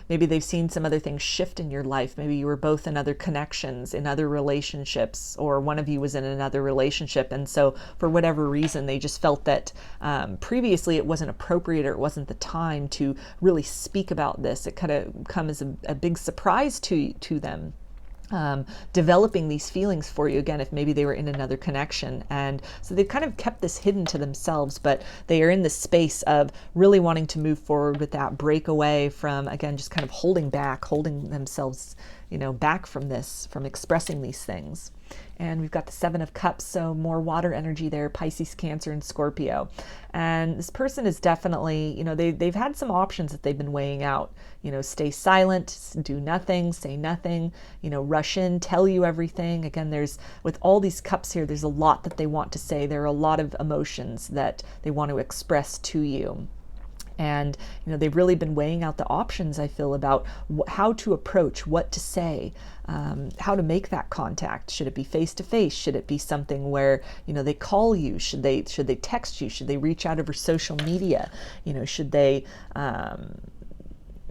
Maybe they've seen some other things shift in your life. Maybe you were both in other connections, in other relationships, or one of you was in another relationship, and so for whatever reason they just felt that previously it wasn't appropriate, or it wasn't the time to really speak about this. It kind of come as a big surprise to them. Developing these feelings for you again, if maybe they were in another connection, and so they've kind of kept this hidden to themselves, but they are in the space of really wanting to move forward with that, break away from, again, just kind of holding themselves back from this, from expressing these things. And we've got the Seven of Cups, so more water energy there, Pisces, Cancer, and Scorpio. And this person is definitely, they've had some options that they've been weighing out. Stay silent, do nothing, say nothing, rush in, tell you everything. Again, with all these cups here, there's a lot that they want to say. There are a lot of emotions that they want to express to you. And, they've really been weighing out the options, I feel, about how to approach, what to say, how to make that contact. Should it be face to face? Should it be something where, they call you? Should they text you? Should they reach out over social media? Should they,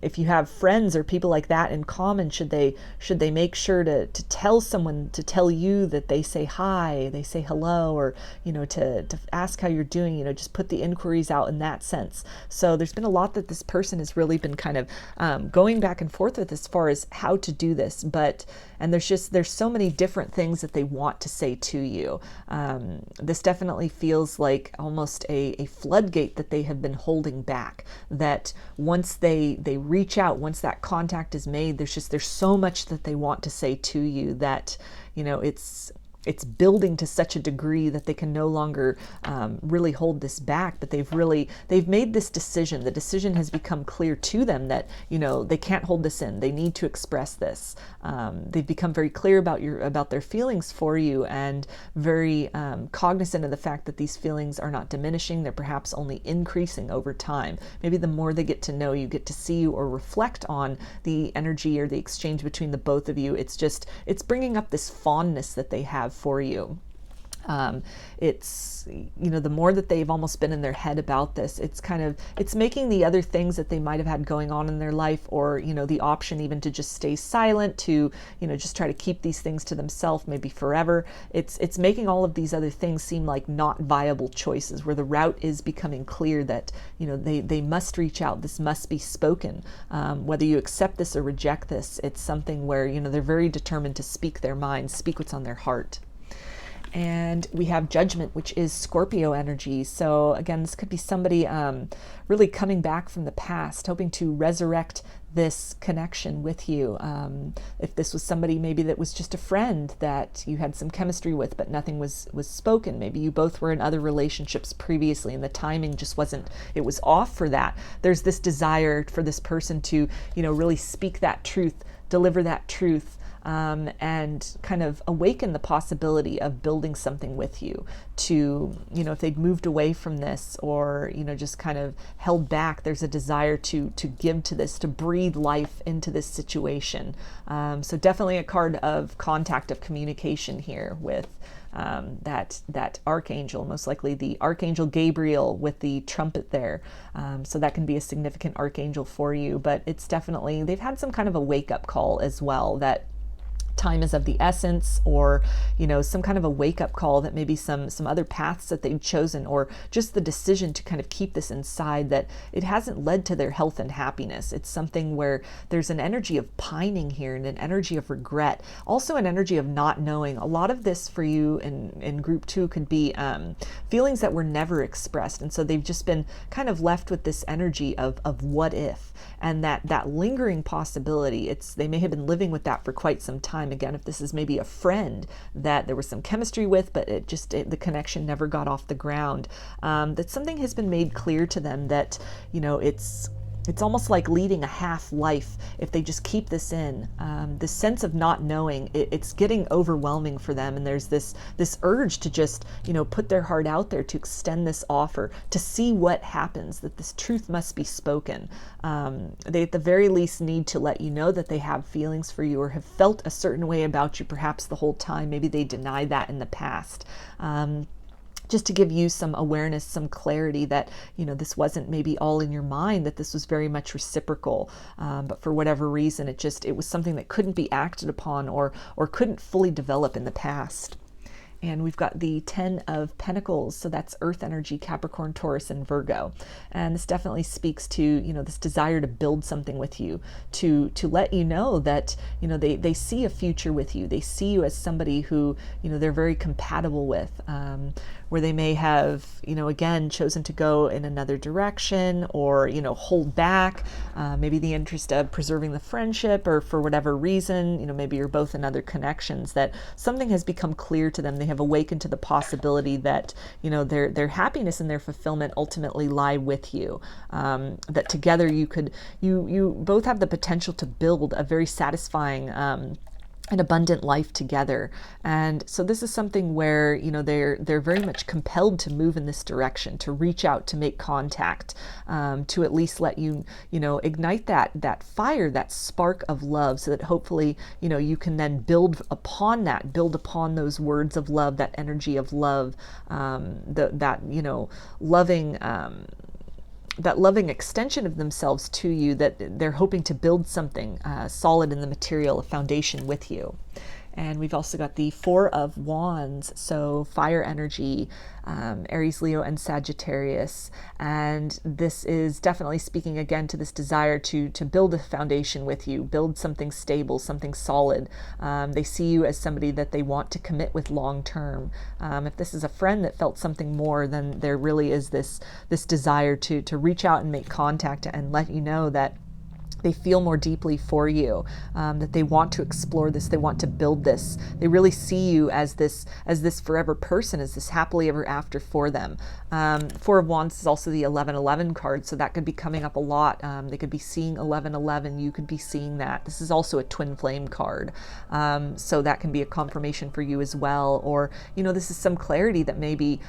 if you have friends or people like that in common, should they make sure to tell someone, to tell you that they say hi, they say hello, or to ask how you're doing, just put the inquiries out in that sense. So there's been a lot that this person has really been kind of going back and forth with as far as how to do this, and there's so many different things that they want to say to you. This definitely feels like almost a floodgate that they have been holding back, that once they reach out, once that contact is made, there's so much that they want to say to you that, it's building to such a degree that they can no longer really hold this back, but they've made this decision. The decision has become clear to them that, you know, they can't hold this in. They need to express this. They've become very clear about their feelings for you, and very cognizant of the fact that these feelings are not diminishing. They're perhaps only increasing over time. Maybe the more they get to know you, get to see you, or reflect on the energy or the exchange between the both of you, it's bringing up this fondness that they have for you. It's, you know, the more that they've almost been in their head about this, it's making the other things that they might have had going on in their life, or, you know, the option even to just stay silent, to, you know, just try to keep these things to themselves, maybe forever. It's making all of these other things seem like not viable choices, where the route is becoming clear that, you know, they must reach out. This must be spoken. Whether you accept this or reject this, it's something where, you know, they're very determined to speak their mind, speak what's on their heart. And we have Judgment, which is Scorpio energy. So again, this could be somebody really coming back from the past, hoping to resurrect this connection with you. If this was somebody maybe that was just a friend that you had some chemistry with, but nothing was spoken. Maybe you both were in other relationships previously and the timing just wasn't, it was off for that. There's this desire for this person to, you know, really speak that truth, deliver that truth, and kind of awaken the possibility of building something with you. To, you know, if they'd moved away from this, or, you know, just kind of held back, there's a desire to give to this, to breathe life into this situation. So definitely a card of contact, of communication here with that archangel, most likely the Archangel Gabriel with the trumpet there. So that can be a significant archangel for you, but it's definitely, they've had some kind of a wake-up call as well, that time is of the essence, or, you know, some kind of a wake-up call that maybe some other paths that they've chosen, or just the decision to kind of keep this inside, that it hasn't led to their health and happiness. It's something where there's an energy of pining here, and an energy of regret, also an energy of not knowing. A lot of this for you in group 2 could be feelings that were never expressed, and so they've just been kind of left with this energy of what if, and that lingering possibility. They may have been living with that for quite some time. Again, if this is maybe a friend that there was some chemistry with, but the connection never got off the ground, that something has been made clear to them that, you know, it's almost like leading a half life if they just keep this in. This sense of not knowing, it's getting overwhelming for them, and there's this urge to just, you know, put their heart out there, to extend this offer, to see what happens, that this truth must be spoken. They at the very least need to let you know that they have feelings for you, or have felt a certain way about you perhaps the whole time. Maybe they denied that in the past. Just to give you some awareness, some clarity that, you know, this wasn't maybe all in your mind, that this was very much reciprocal, but for whatever reason, it was something that couldn't be acted upon, or couldn't fully develop in the past. And we've got the 10 of Pentacles, so that's Earth energy, Capricorn, Taurus, and Virgo. And this definitely speaks to, you know, this desire to build something with you, to let you know that, you know, they see a future with you. They see you as somebody who, you know, they're very compatible with, where they may have, you know, again, chosen to go in another direction, or, you know, hold back, maybe the interest of preserving the friendship, or for whatever reason, you know, maybe you're both in other connections, that something has become clear to them. They have awakened to the possibility that, you know, their happiness and their fulfillment ultimately lie with you. That together you both have the potential to build a very satisfying an abundant life together. And so this is something where, you know, they're very much compelled to move in this direction, to reach out, to make contact, to at least let you, you know, ignite that fire, that spark of love, so that hopefully, you know, you can then build upon those words of love, that energy of love, that, you know, loving, that loving extension of themselves to you, that they're hoping to build something solid in the material, a foundation with you. And we've also got the 4 of Wands, so fire energy, Aries, Leo, and Sagittarius. And this is definitely speaking again to this desire to build a foundation with you, build something stable, something solid. They see you as somebody that they want to commit with long term. If this is a friend that felt something more, then there really is this desire to reach out and make contact and let you know that They feel more deeply for you, that they want to explore this, they want to build this. They really see you as this forever person, as this happily ever after for them. Four of Wands is also the 1111 card, so that could be coming up a lot. They could be seeing 1111, you could be seeing that. This is also a twin flame card, so that can be a confirmation for you as well. Or, you know, this is some clarity that maybe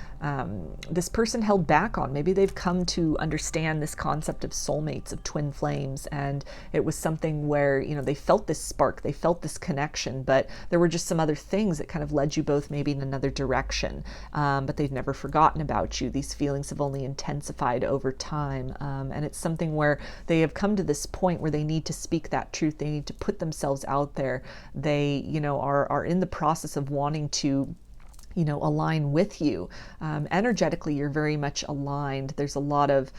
this person held back on. Maybe they've come to understand this concept of soulmates, of twin flames, and it was something where, you know, they felt this spark, they felt this connection, but there were just some other things that kind of led you both maybe in another direction. But they've never forgotten about you. These feelings have only intensified over time. And it's something where they have come to this point where they need to speak that truth. They need to put themselves out there. They, you know, are in the process of wanting to, you know, align with you. Energetically, you're very much aligned. There's a lot of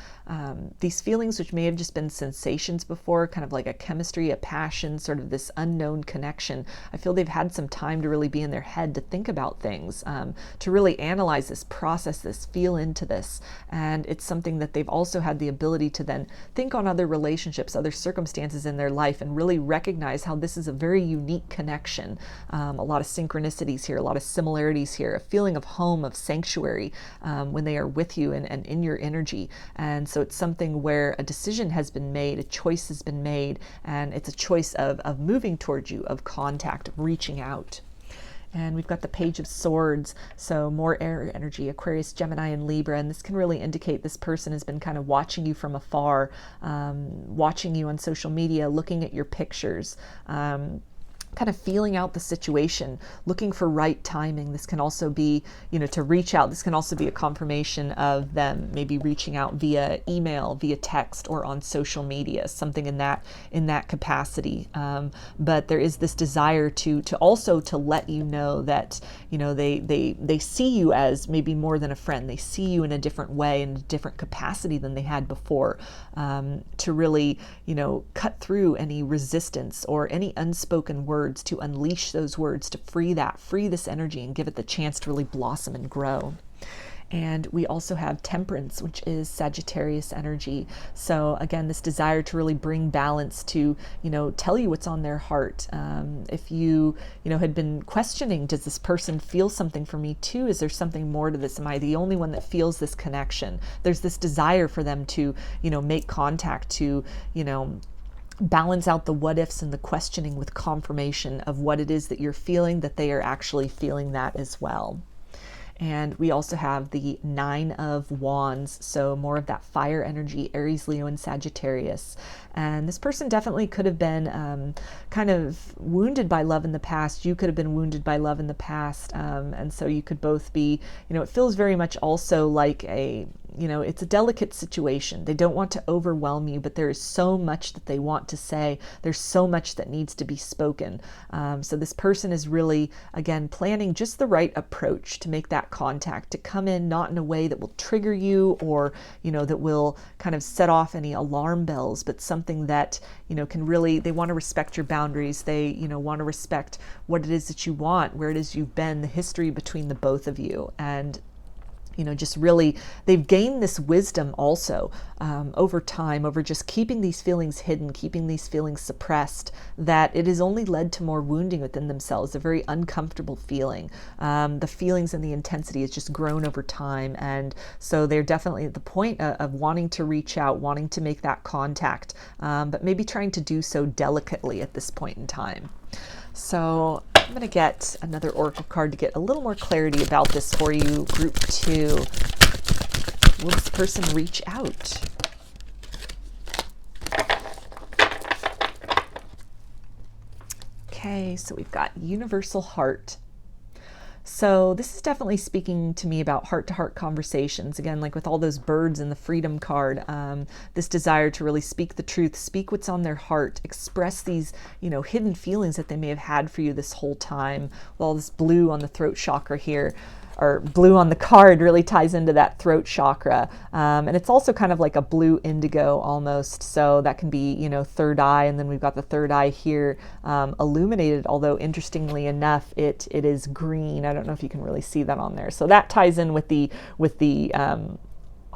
these feelings which may have just been sensations before, kind of like a chemistry, a passion, sort of this unknown connection. I feel they've had some time to really be in their head to think about things, to really analyze this, process this, feel into this. And it's something that they've also had the ability to then think on other relationships, other circumstances in their life, and really recognize how this is a very unique connection. A lot of synchronicities here, a lot of similarities here, a feeling of home, of sanctuary, when they are with you and in your energy. And so it's something where a decision has been made, a choice has been made, and it's a choice of moving towards you, of contact, of reaching out. And we've got the Page of Swords, so more air energy, Aquarius, Gemini, and Libra. And this can really indicate this person has been kind of watching you from afar, watching you on social media, looking at your pictures, kind of feeling out the situation, looking for right timing. This can also be, you know, to reach out. This can also be a confirmation of them maybe reaching out via email, via text, or on social media, something in that capacity. But there is this desire to also to let you know that, you know, they see you as maybe more than a friend. They see you in a different way, in a different capacity than they had before, to really, you know, cut through any resistance or any unspoken words, to unleash those words, to free this energy and give it the chance to really blossom and grow. And we also have Temperance, which is Sagittarius energy. So again, this desire to really bring balance, to, you know, tell you what's on their heart. If you know, had been questioning, does this person feel something for me too? Is there something more to this? Am I the only one that feels this connection? There's this desire for them to, you know, make contact, to, you know, balance out the what ifs and the questioning with confirmation of what it is that you're feeling, that they are actually feeling that as well. And we also have the Nine of Wands, so more of that fire energy, Aries, Leo, and Sagittarius. And this person definitely could have been kind of wounded by love in the past. You could have been wounded by love in the past. And so you could both be, you know, it feels very much also like a, you know, it's a delicate situation. They don't want to overwhelm you, but there is so much that they want to say. There's so much that needs to be spoken. So this person is really, again, planning just the right approach to make that contact, to come in not in a way that will trigger you or, you know, that will kind of set off any alarm bells, but something that, you know, can really, they want to respect your boundaries. They, you know, want to respect what it is that you want, where it is you've been, the history between the both of you. And, you know, just really, they've gained this wisdom also over time, over just keeping these feelings hidden, keeping these feelings suppressed, that it has only led to more wounding within themselves, a very uncomfortable feeling. The feelings and the intensity has just grown over time. And so they're definitely at the point of wanting to reach out, wanting to make that contact, but maybe trying to do so delicately at this point in time. So I'm going to get another oracle card to get a little more clarity about this for you, group 2. Will this person reach out? Okay, so we've got Universal Heart. So this is definitely speaking to me about heart-to-heart conversations. Again, like with all those birds in the Freedom card, this desire to really speak the truth, speak what's on their heart, express these, you know, hidden feelings that they may have had for you this whole time. Well, this blue on the throat chakra here, or blue on the card, really ties into that throat chakra. And it's also kind of like a blue indigo almost. So that can be, you know, third eye. And then we've got the third eye here illuminated, although interestingly enough, it is green. I don't know if you can really see that on there. So that ties in with the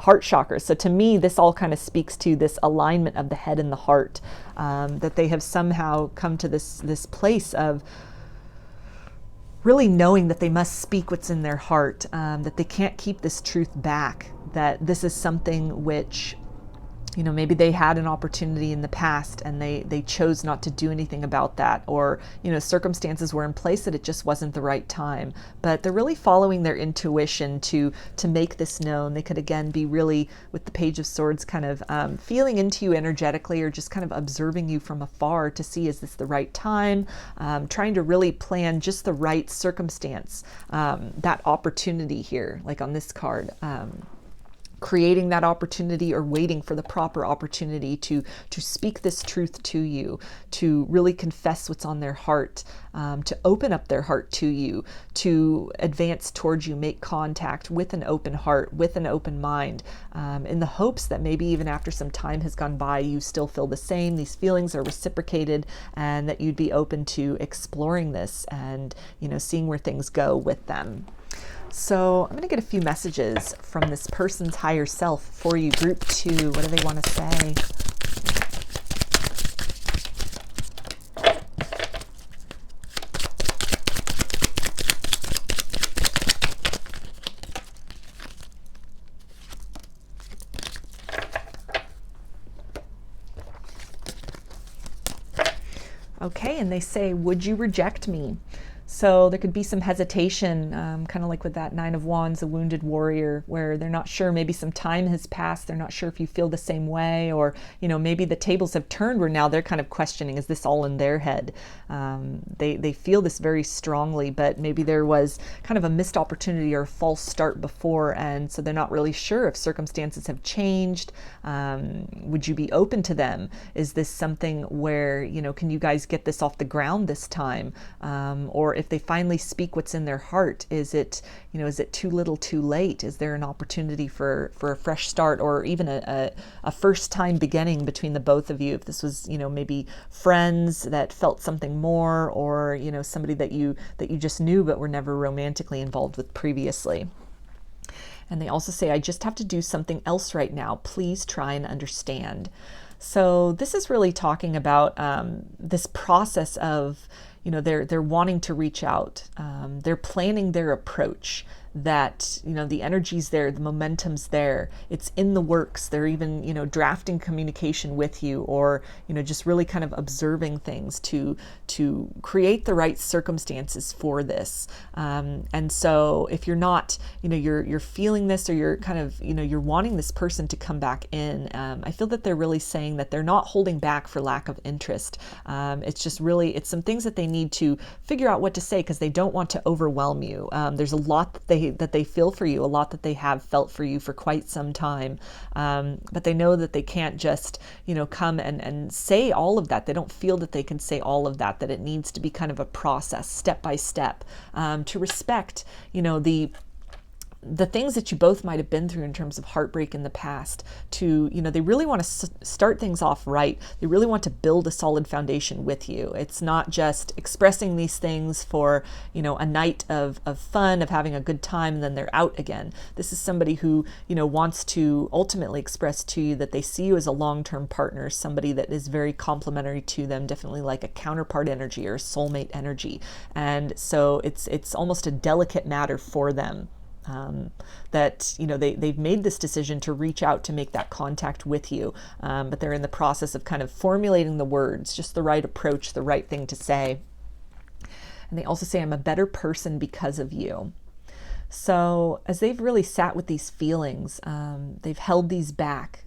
heart chakra. So to me, this all kind of speaks to this alignment of the head and the heart, that they have somehow come to this place of really knowing that they must speak what's in their heart, that they can't keep this truth back, that this is something which, you know, maybe they had an opportunity in the past and they chose not to do anything about that, or, you know, circumstances were in place that it just wasn't the right time. But they're really following their intuition to make this known. They could again be really, with the Page of Swords, kind of feeling into you energetically, or just kind of observing you from afar to see, is this the right time? Trying to really plan just the right circumstance, that opportunity here, like on this card. Creating that opportunity, or waiting for the proper opportunity to speak this truth to you, to really confess what's on their heart, to open up their heart to you, to advance towards you, make contact with an open heart, with an open mind, in the hopes that maybe even after some time has gone by, you still feel the same, these feelings are reciprocated, and that you'd be open to exploring this and, you know, seeing where things go with them. So I'm going to get a few messages from this person's higher self for you, group 2. What do they want to say? Okay, and they say, would you reject me? So there could be some hesitation, kind of like with that Nine of Wands, a wounded warrior, where they're not sure, maybe some time has passed, they're not sure if you feel the same way, or, you know, maybe the tables have turned where now they're kind of questioning, is this all in their head? They feel this very strongly, but maybe there was kind of a missed opportunity or a false start before, and so they're not really sure if circumstances have changed. Would you be open to them? Is this something where, you know, can you guys get this off the ground this time? Or if they finally speak what's in their heart, is it, you know, is it too little too late? Is there an opportunity for a fresh start, or even a first time beginning between the both of you? If this was, you know, maybe friends that felt something more, or, you know, somebody that you just knew but were never romantically involved with previously. And they also say, I just have to do something else right now. Please try and understand. So this is really talking about this process of, you know, they're wanting to reach out. They're planning their approach, that, you know, the energy's there, the momentum's there, it's in the works. They're even, you know, drafting communication with you, or, you know, just really kind of observing things to create the right circumstances for this. And so if you're not, you know, you're feeling this, or you're kind of, you know, you're wanting this person to come back in, I feel that they're really saying that they're not holding back for lack of interest. It's just really, it's some things that they need to figure out what to say, because they don't want to overwhelm you. There's a lot that they feel for you, a lot that they have felt for you for quite some time, but they know that they can't just, you know, come and say all of that. They don't feel that they can say all of that, that it needs to be kind of a process, step by step, to respect, you know, the things that you both might have been through in terms of heartbreak in the past. To, you know, they really want to start things off right. They really want to build a solid foundation with you. It's not just expressing these things for, you know, a night of fun, of having a good time, and then they're out again. This is somebody who, you know, wants to ultimately express to you that they see you as a long-term partner, somebody that is very complementary to them, definitely like a counterpart energy or a soulmate energy. And so it's almost a delicate matter for them. That, you know, they've made this decision to reach out to make that contact with you, but they're in the process of kind of formulating the words, just the right approach, the right thing to say. And they also say, I'm a better person because of you. So as they've really sat with these feelings, they've held these back.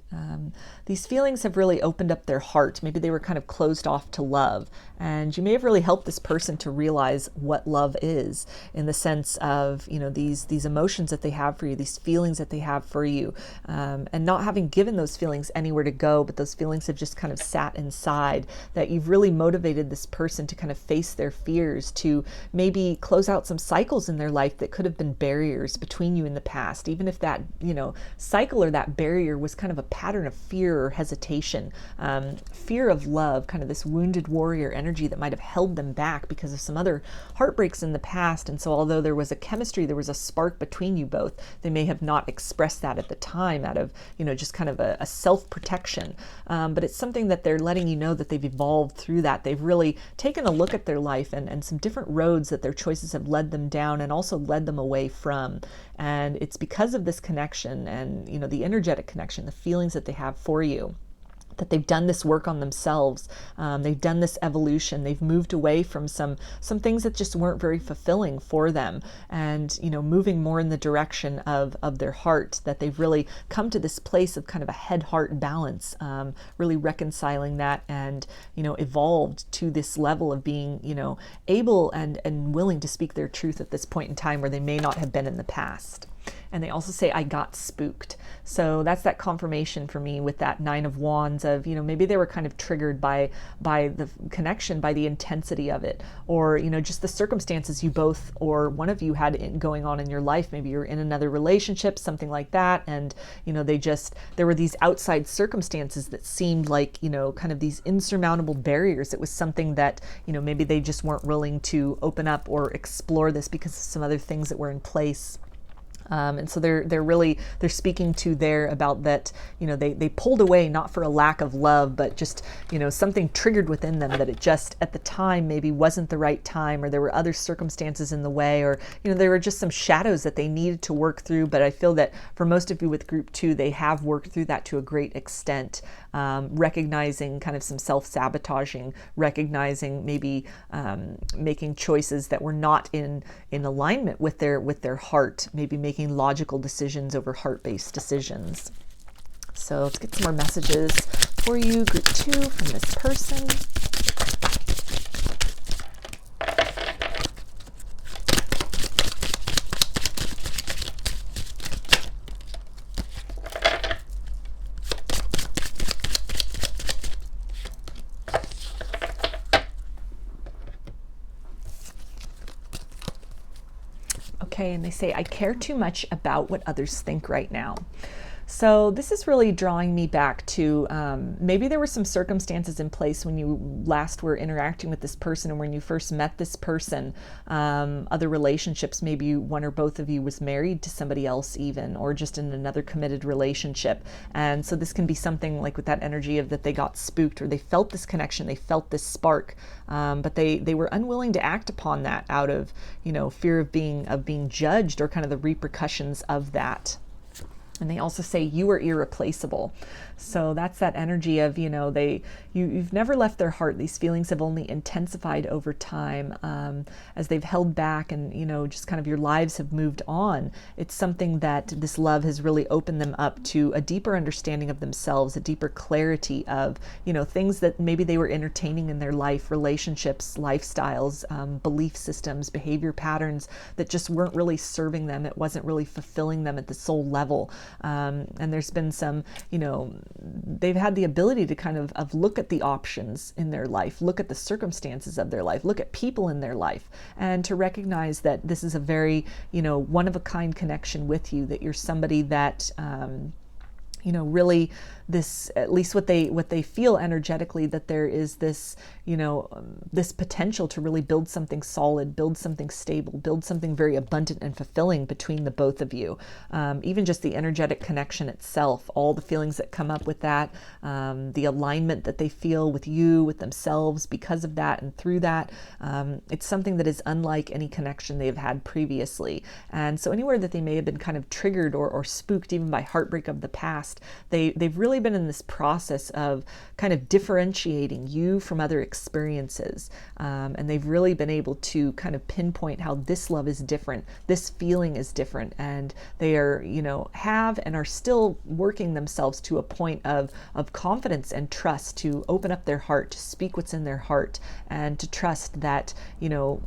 These feelings have really opened up their heart. Maybe they were kind of closed off to love. And you may have really helped this person to realize what love is, in the sense of, you know, these emotions that they have for you, these feelings that they have for you, and not having given those feelings anywhere to go, but those feelings have just kind of sat inside, that you've really motivated this person to kind of face their fears, to maybe close out some cycles in their life that could have been barriers between you in the past, even if that, you know, cycle or that barrier was kind of a pattern of fear or hesitation, fear of love, kind of this wounded warrior energy that might have held them back because of some other heartbreaks in the past. And so although there was a chemistry, there was a spark between you both, they may have not expressed that at the time out of, just kind of a self-protection. But it's something that they're letting you know that they've evolved through that. They've really taken a look at their life and some different roads that their choices have led them down and also led them away from. And it's because of this connection and, the energetic connection, the feelings that they have for you, that they've done this work on themselves. They've done this evolution. They've moved away from some things that just weren't very fulfilling for them, and moving more in the direction of their heart, that they've really come to this place of kind of a head-heart balance, really reconciling that, and evolved to this level of being able and willing to speak their truth at this point in time where they may not have been in the past. And they also say, I got spooked. So that's that confirmation for me with that Nine of Wands of, maybe they were kind of triggered by the connection, by the intensity of it, or, just the circumstances you both or one of you had going on in your life. Maybe you're in another relationship, something like that. And, there were these outside circumstances that seemed like, kind of these insurmountable barriers. It was something that, maybe they just weren't willing to open up or explore this because of some other things that were in place. And so they're speaking to there about that, they pulled away not for a lack of love, but just, something triggered within them that it just at the time maybe wasn't the right time, or there were other circumstances in the way, or, there were just some shadows that they needed to work through. But I feel that for most of you with group 2, they have worked through that to a great extent, recognizing kind of some self-sabotaging, recognizing maybe making choices that were not in alignment with their heart, maybe making logical decisions over heart-based decisions. So let's get some more messages for you, group 2, from this person. Okay, and they say, I care too much about what others think right now. So this is really drawing me back to maybe there were some circumstances in place when you last were interacting with this person, and when you first met this person, other relationships, maybe one or both of you was married to somebody else even, or just in another committed relationship. And so this can be something like with that energy of that they got spooked, or they felt this connection, they felt this spark, but they were unwilling to act upon that out of, fear of being judged, or kind of the repercussions of that. And they also say you are irreplaceable. So that's that energy of, you've never left their heart. These feelings have only intensified over time as they've held back, and, just kind of your lives have moved on. It's something that this love has really opened them up to a deeper understanding of themselves, a deeper clarity of, things that maybe they were entertaining in their life, relationships, lifestyles, belief systems, behavior patterns that just weren't really serving them. It wasn't really fulfilling them at the soul level. And there's been some, they've had the ability to kind of look at the options in their life, look at the circumstances of their life, look at people in their life, and to recognize that this is a very, one-of-a-kind connection with you, that you're somebody that, really this, at least what they feel energetically, that there is this, this potential to really build something solid, build something stable, build something very abundant and fulfilling between the both of you. Even just the energetic connection itself, all the feelings that come up with that, the alignment that they feel with you, with themselves because of that and through that. It's something that is unlike any connection they've had previously. And so anywhere that they may have been kind of triggered or spooked even by heartbreak of the past, they've really been in this process of kind of differentiating you from other experiences. And they've really been able to kind of pinpoint how this love is different, this feeling is different, and they are, have and are still working themselves to a point of confidence and trust, to open up their heart, to speak what's in their heart, and to trust that,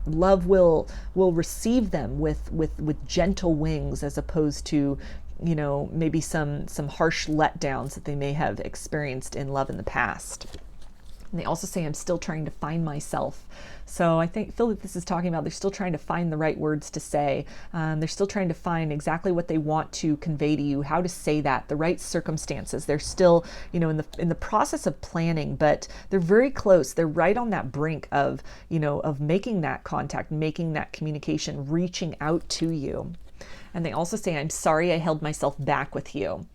love will receive them with gentle wings, as opposed to maybe some harsh letdowns that they may have experienced in love in the past. And they also say, I'm still trying to find myself. So I feel that this is talking about they're still trying to find the right words to say. They're still trying to find exactly what they want to convey to you, how to say that, the right circumstances. They're still, in the process of planning, but they're very close. They're right on that brink of, of making that contact, making that communication, reaching out to you. And they also say, I'm sorry I held myself back with you.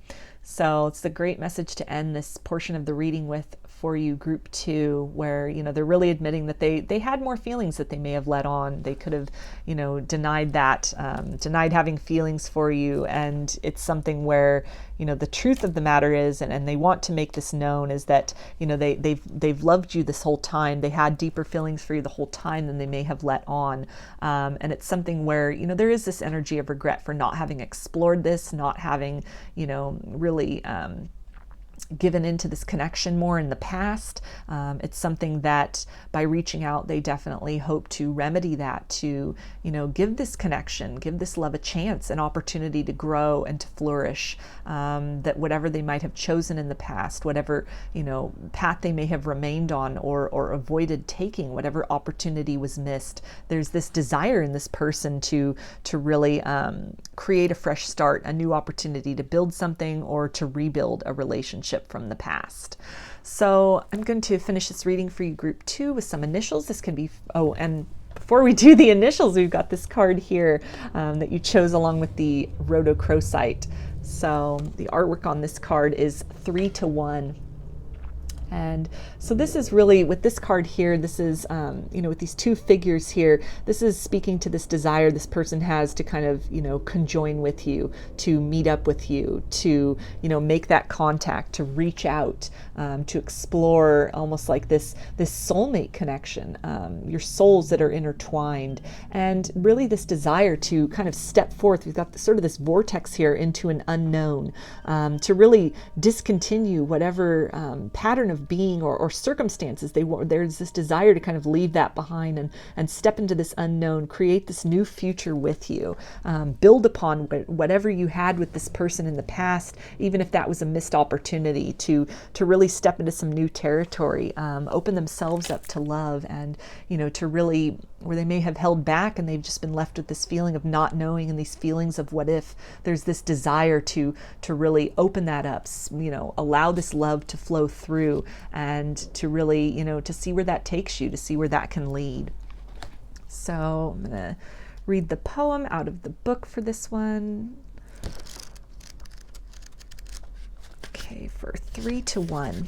So it's a great message to end this portion of the reading with for you, group 2, where, they're really admitting that they had more feelings that they may have let on. They could have, denied that, denied having feelings for you. And it's something where, the truth of the matter is, and they want to make this known, is that, they've loved you this whole time. They had deeper feelings for you the whole time than they may have let on. And it's something where, there is this energy of regret for not having explored this, not having, really given into this connection more in the past. It's something that by reaching out, they definitely hope to remedy that, to, give this connection, give this love a chance, an opportunity to grow and to flourish, that whatever they might have chosen in the past, whatever, path they may have remained on or avoided taking, whatever opportunity was missed, there's this desire in this person to really create a fresh start, a new opportunity to build something or to rebuild a relationship from the past. So I'm going to finish this reading for you, group 2, with some initials. This can be, and before we do the initials, we've got this card here that you chose along with the Rhodocrosite. So the artwork on this card is 3-1. And so this is really, with this card here, this is, with these two figures here, this is speaking to this desire this person has to kind of, conjoin with you, to meet up with you, to, make that contact, to reach out, to explore almost like this soulmate connection, your souls that are intertwined, and really this desire to kind of step forth. We've got sort of this vortex here into an unknown, to really discontinue whatever pattern of being or circumstances there's this desire to kind of leave that behind and step into this unknown, create this new future with you, build upon whatever you had with this person in the past, even if that was a missed opportunity, to really step into some new territory, open themselves up to love, and to really, where they may have held back and they've just been left with this feeling of not knowing and these feelings of what if, there's this desire to really open that up, allow this love to flow through, and to really, to see where that takes you, to see where that can lead. So I'm going to read the poem out of the book for this one. Okay, for 3-1.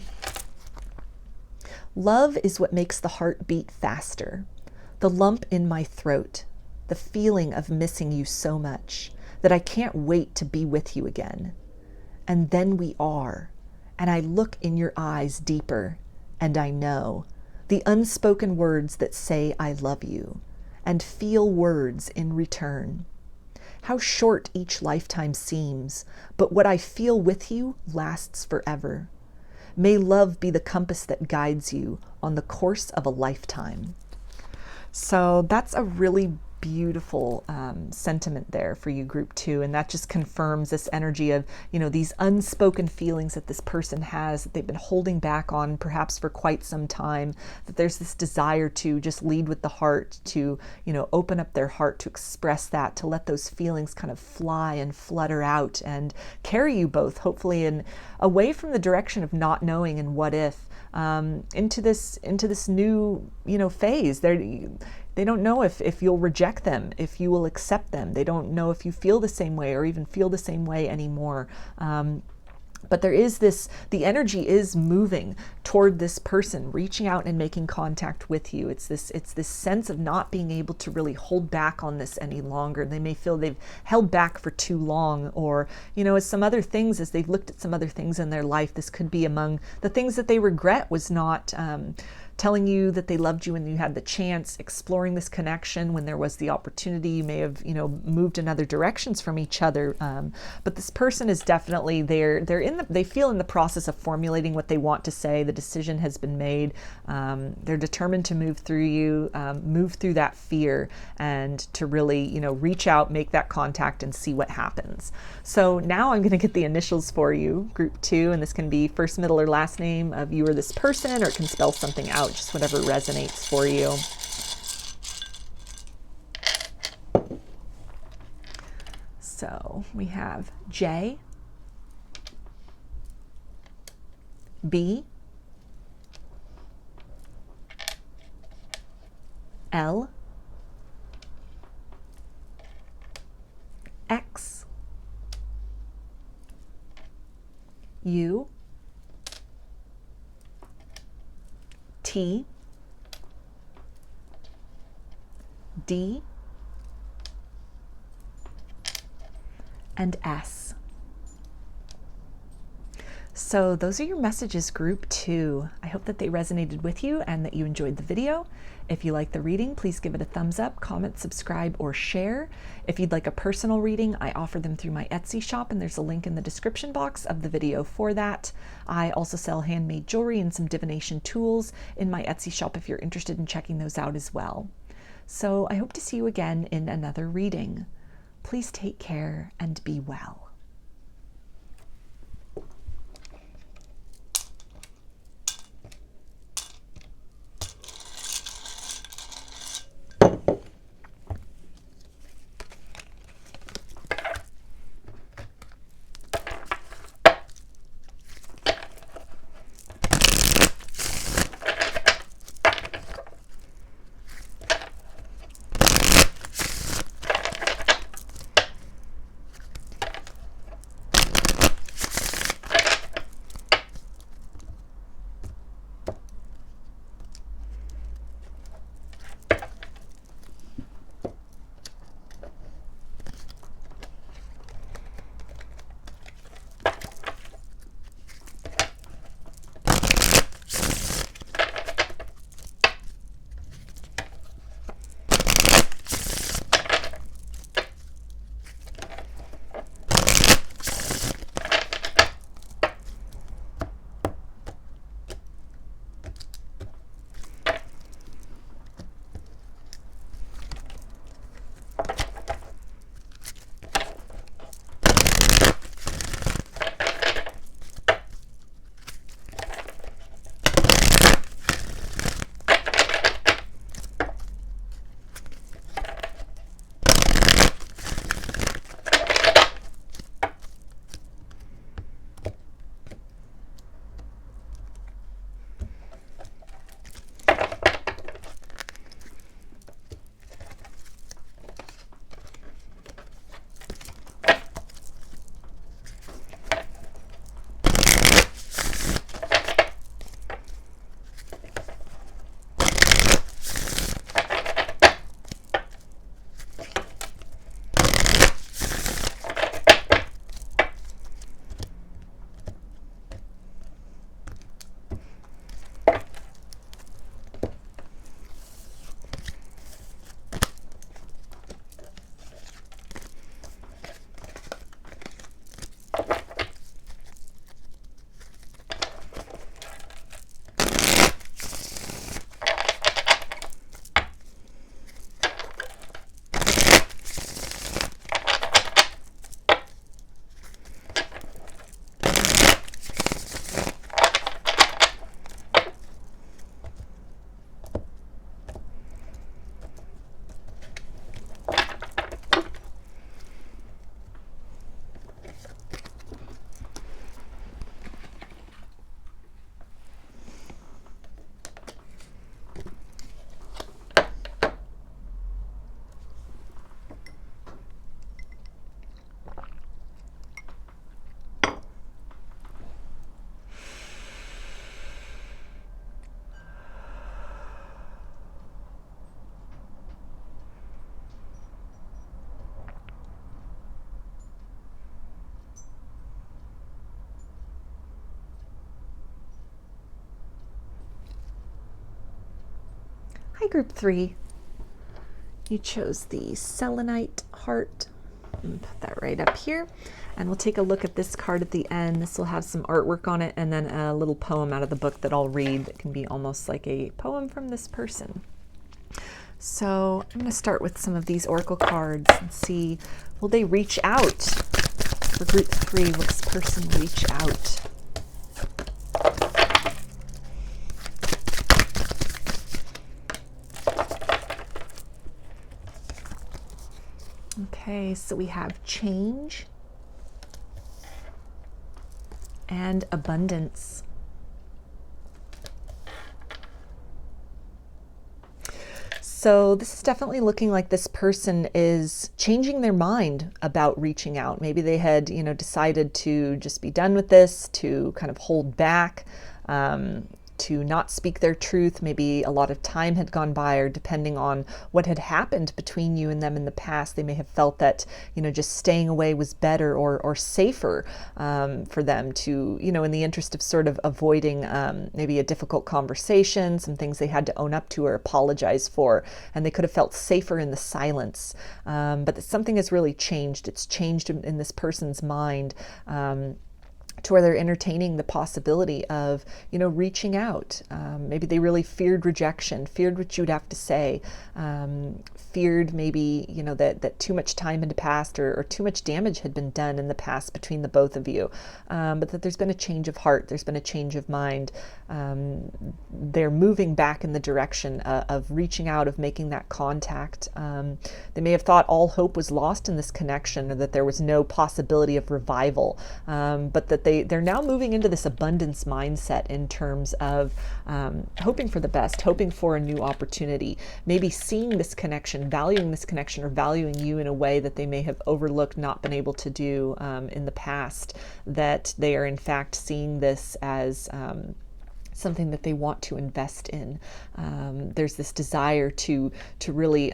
Love is what makes the heart beat faster. The lump in my throat, the feeling of missing you so much that I can't wait to be with you again. And then we are, and I look in your eyes deeper, and I know the unspoken words that say I love you, and feel words in return. How short each lifetime seems, but what I feel with you lasts forever. May love be the compass that guides you on the course of a lifetime. So that's a really beautiful sentiment there for you, group 2, and that just confirms this energy of these unspoken feelings that this person has, that they've been holding back on perhaps for quite some time, that there's this desire to just lead with the heart, to open up their heart, to express that, to let those feelings kind of fly and flutter out and carry you both hopefully in away from the direction of not knowing and what if, into this new phase. They don't know if you'll reject them, if you will accept them. They don't know if you feel the same way or even feel the same way anymore. But there is the energy is moving toward this person, reaching out and making contact with you. It's this sense of not being able to really hold back on this any longer. They may feel they've held back for too long, or, as some other things, as they've looked at some other things in their life, this could be among the things that they regret was not telling you that they loved you when you had the chance, exploring this connection when there was the opportunity. You may have, moved in other directions from each other, but this person is definitely there. They feel in the process of formulating what they want to say. The decision has been made. They're determined to move through you, move through that fear, and to really, reach out, make that contact, and see what happens. So now I'm going to get the initials for you, group 2, and this can be first, middle, or last name of you or this person, or it can spell something out, just whatever resonates for you. So we have J, B, L, X, U, T, D, and S. So those are your messages, group 2. I hope that they resonated with you and that you enjoyed the video. If you like the reading, please give it a thumbs up, comment, subscribe, or share. If you'd like a personal reading, I offer them through my Etsy shop, and there's a link in the description box of the video for that. I also sell handmade jewelry and some divination tools in my Etsy shop if you're interested in checking those out as well. So I hope to see you again in another reading. Please take care and be well. Hi, group 3. You chose the Selenite heart. Put that right up here. And we'll take a look at this card at the end. This will have some artwork on it and then a little poem out of the book that I'll read that can be almost like a poem from this person. So I'm going to start with some of these oracle cards and see, will they reach out? For group 3, will this person reach out? Okay, so we have change and abundance. So this is definitely looking like this person is changing their mind about reaching out. Maybe they had, decided to just be done with this, to kind of hold back, to not speak their truth. Maybe a lot of time had gone by, or depending on what had happened between you and them in the past, they may have felt that, just staying away was better or safer for them to, in the interest of sort of avoiding maybe a difficult conversation, some things they had to own up to or apologize for, and they could have felt safer in the silence. But something has really changed. It's changed in this person's mind. To where they're entertaining the possibility of, reaching out. Maybe they really feared rejection, feared what you'd have to say, feared maybe, that too much time had passed or too much damage had been done in the past between the both of you. But that there's been a change of heart, there's been a change of mind. They're moving back in the direction of reaching out, of making that contact. They may have thought all hope was lost in this connection, or that there was no possibility of revival, but that they're now moving into this abundance mindset in terms of hoping for the best, hoping for a new opportunity, maybe seeing this connection, valuing this connection, or valuing you in a way that they may have overlooked, not been able to do in the past, that they are in fact seeing this as something that they want to invest in. There's this desire to really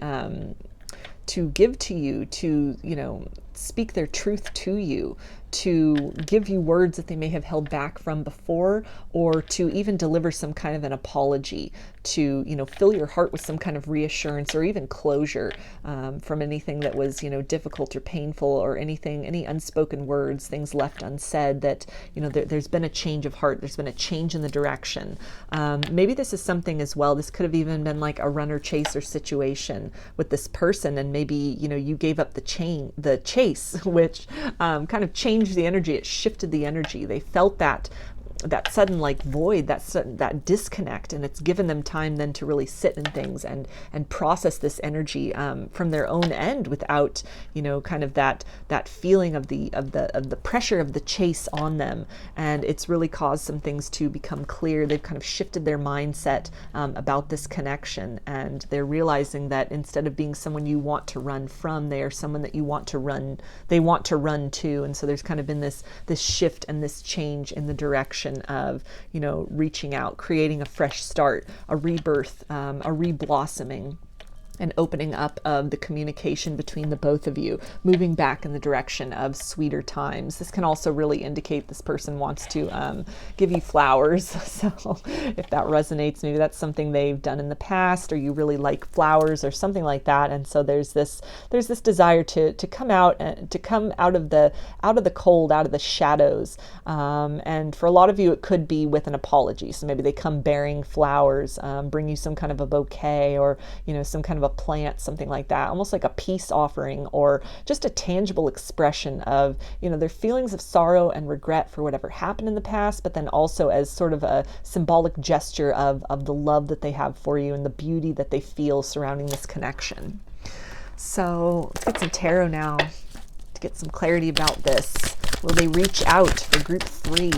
to give to you, to speak their truth to you, to give you words that they may have held back from before, or to even deliver some kind of an apology, to fill your heart with some kind of reassurance or even closure from anything that was difficult or painful, or any unspoken words, things left unsaid, that there's been a change of heart, there's been a change in the direction. Maybe this is something as well, this could have even been like a runner-chaser situation with this person, and maybe you gave up the chase, which kind of changed the energy. It shifted the energy. They felt that sudden void, that disconnect, and it's given them time then to really sit in things and process this energy from their own end, without kind of that feeling of the pressure of the chase on them. And it's really caused some things to become clear. They've kind of shifted their mindset about this connection, and they're realizing that instead of being someone you want to run from, they are someone that they want to run to. And so there's kind of been this shift and this change in the direction of reaching out, creating a fresh start, a rebirth, a reblossoming, and opening up of the communication between the both of you, moving back in the direction of sweeter times. This can also really indicate this person wants to give you flowers. So if that resonates, maybe that's something they've done in the past, or you really like flowers or something like that. And so there's this desire to come out and to come out of the cold, out of the shadows. And for a lot of you, it could be with an apology. So maybe they come bearing flowers, bring you some kind of a bouquet, or some kind of a plant, something like that, almost like a peace offering, or just a tangible expression of their feelings of sorrow and regret for whatever happened in the past, but then also as sort of a symbolic gesture of the love that they have for you and the beauty that they feel surrounding this connection. So let's get some tarot now to get some clarity about this. Will they reach out for group 3?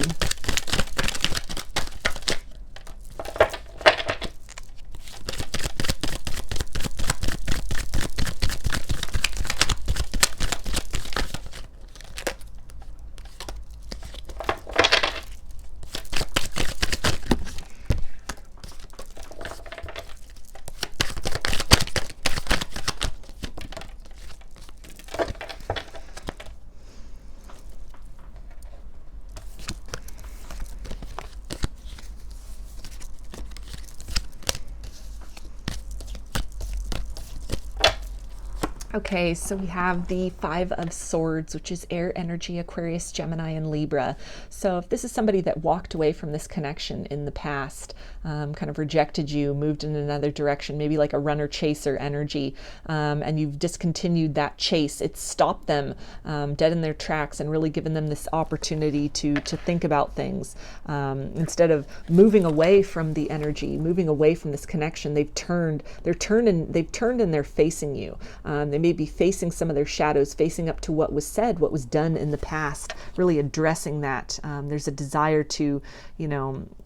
Okay, so we have the Five of Swords, which is air energy, Aquarius, Gemini, and Libra. So if this is somebody that walked away from this connection in the past, kind of rejected you, moved in another direction, maybe like a runner-chaser energy, and you've discontinued that chase, it's stopped them dead in their tracks and really given them this opportunity to think about things. Instead of moving away from the energy, moving away from this connection, they've turned and they're facing you. They may be facing some of their shadows, facing up to what was said, what was done in the past, really addressing that. There's a desire to,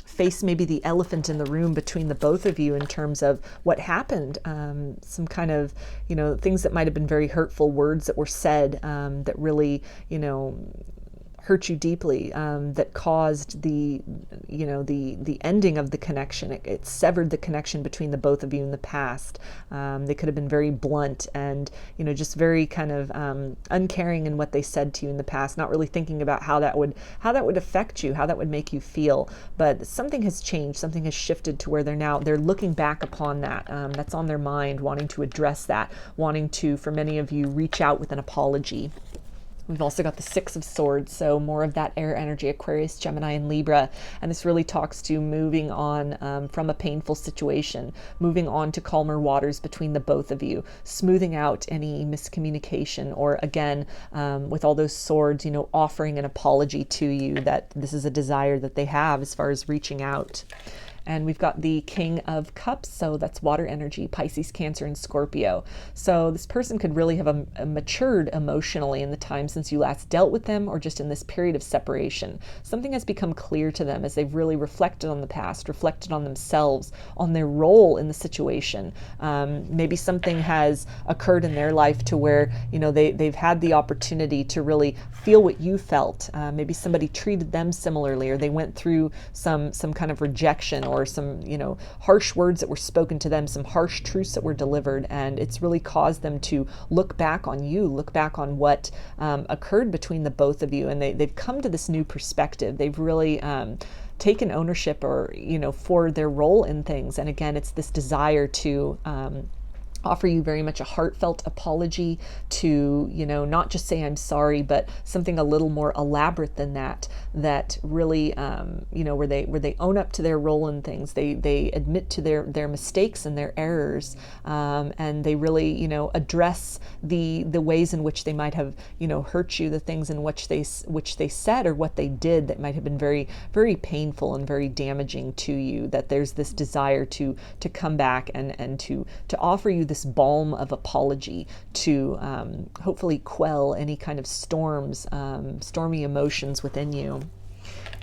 face maybe the elephant in the room between the both of you in terms of what happened. Some kind of, things that might have been very hurtful, words that were said that really, hurt you deeply, that caused the ending of the connection. It severed the connection between the both of you in the past. They could have been very blunt and just very kind of uncaring in what they said to you in the past, not really thinking about how that would affect you, how that would make you feel. But something has changed, something has shifted to where they're looking back upon that. That's on their mind, wanting to address that, wanting to, for many of you, reach out with an apology. We've also got the Six of Swords, so more of that air energy, Aquarius, Gemini, and Libra. And this really talks to moving on from a painful situation, moving on to calmer waters between the both of you, smoothing out any miscommunication, or again, with all those swords, offering an apology to you that this is a desire that they have as far as reaching out. And we've got the King of Cups, so that's water energy, Pisces, Cancer, and Scorpio. So this person could really have matured emotionally in the time since you last dealt with them, or just in this period of separation. Something has become clear to them as they've really reflected on the past, reflected on themselves, on their role in the situation. Maybe something has occurred in their life to where, they've had the opportunity to really feel what you felt. Maybe somebody treated them similarly, or they went through some kind of rejection, or some, harsh words that were spoken to them, some harsh truths that were delivered, and it's really caused them to look back on you, look back on what occurred between the both of you, and they've come to this new perspective. They've really taken ownership, or, for their role in things, and again, it's this desire to offer you very much a heartfelt apology, to, not just say I'm sorry, but something a little more elaborate than that, that really, where they own up to their role in things. They admit to their mistakes and their errors, and they really, address the ways in which they might have, hurt you, the things in which they said or what they did that might have been very, very painful and very damaging to you, that there's this desire to come back and to offer you this balm of apology to hopefully quell any kind of stormy emotions within you.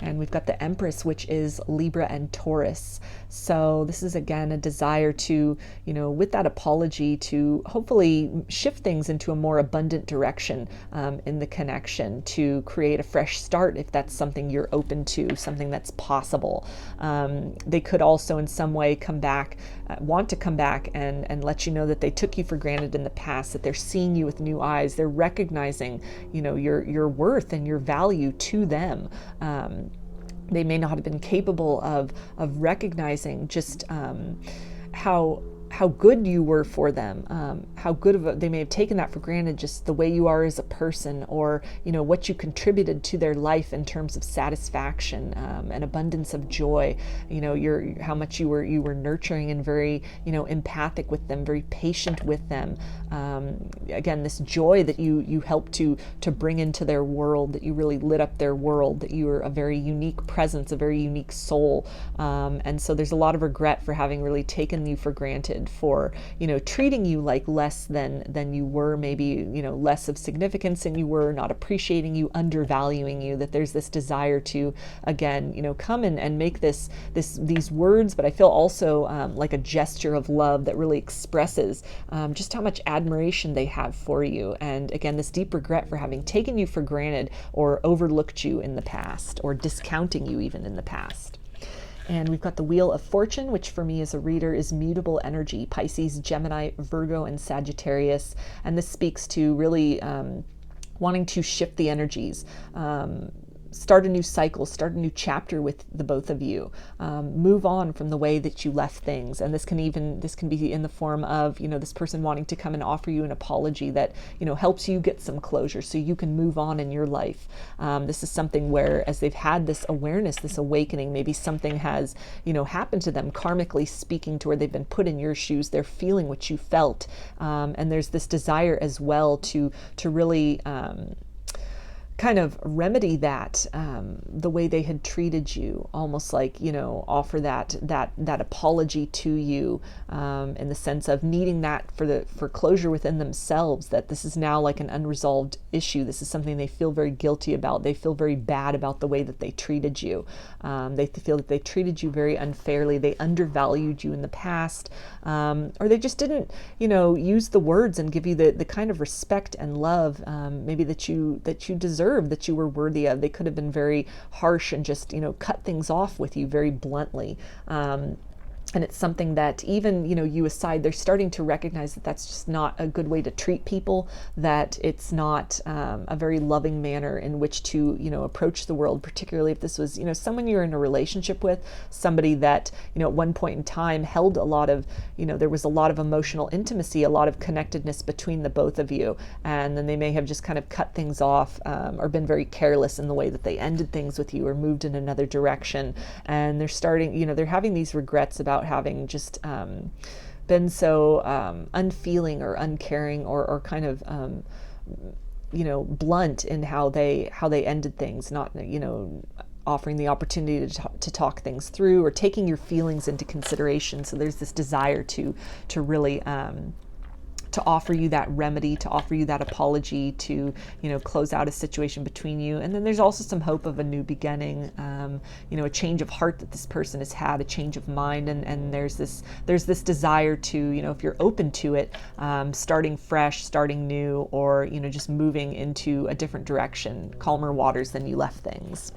And we've got the Empress, which is Libra and Taurus. So this is, again, a desire to, with that apology, to hopefully shift things into a more abundant direction in the connection, to create a fresh start if that's something you're open to, something that's possible. They could also in some way want to come back and let you know that they took you for granted in the past, that they're seeing you with new eyes. They're recognizing, your worth and your value to them. They may not have been capable of recognizing just how good you were for them, they may have taken that for granted, just the way you are as a person, or what you contributed to their life in terms of satisfaction and abundance of joy. How much you were nurturing and very empathic with them, very patient with them. Again, this joy that you helped to bring into their world, that you really lit up their world, that you were a very unique presence, a very unique soul, and so there's a lot of regret for having really taken you for granted, for treating you like less than you were, maybe less of significance than you were, not appreciating you, undervaluing you. That there's this desire to, again, come and make these words, but I feel also like a gesture of love that really expresses just how much admiration they have for you, and again, this deep regret for having taken you for granted, or overlooked you in the past, or discounting you even in the past. And we've got the Wheel of Fortune, which for me as a reader is mutable energy, Pisces, Gemini, Virgo, and Sagittarius. And this speaks to really wanting to shift the energies. start a new cycle, start a new chapter with the both of you. Move on from the way that you left things. And this can be in the form of, this person wanting to come and offer you an apology that, helps you get some closure so you can move on in your life. This is something where, as they've had this awareness, this awakening, maybe something has, happened to them, karmically speaking, to where they've been put in your shoes. They're feeling what you felt. And there's this desire as well to really, kind of remedy that, the way they had treated you, almost like, offer that apology to you, in the sense of needing that for closure within themselves, that this is now like an unresolved issue. This is something they feel very guilty about. They feel very bad about the way that they treated you. They feel that they treated you very unfairly. They undervalued you in the past, or they just didn't, use the words and give you the kind of respect and love, maybe that you deserve, that you were worthy of. They could have been very harsh and just, cut things off with you very bluntly. And it's something that even, you aside, they're starting to recognize that that's just not a good way to treat people, that it's not a very loving manner in which to, approach the world, particularly if this was, someone you're in a relationship with, somebody that, at one point in time held a lot of, there was a lot of emotional intimacy, a lot of connectedness between the both of you. And then they may have just kind of cut things off, or been very careless in the way that they ended things with you or moved in another direction. And they're starting, they're having these regrets about having just been so unfeeling or uncaring or kind of blunt in how they ended things, not offering the opportunity to talk things through or taking your feelings into consideration. So there's this desire to really to offer you that remedy, to offer you that apology, to, close out a situation between you. And then there's also some hope of a new beginning, a change of heart that this person has had, a change of mind. And there's this desire to, if you're open to it, starting fresh, starting new, or, just moving into a different direction, calmer waters than you left things.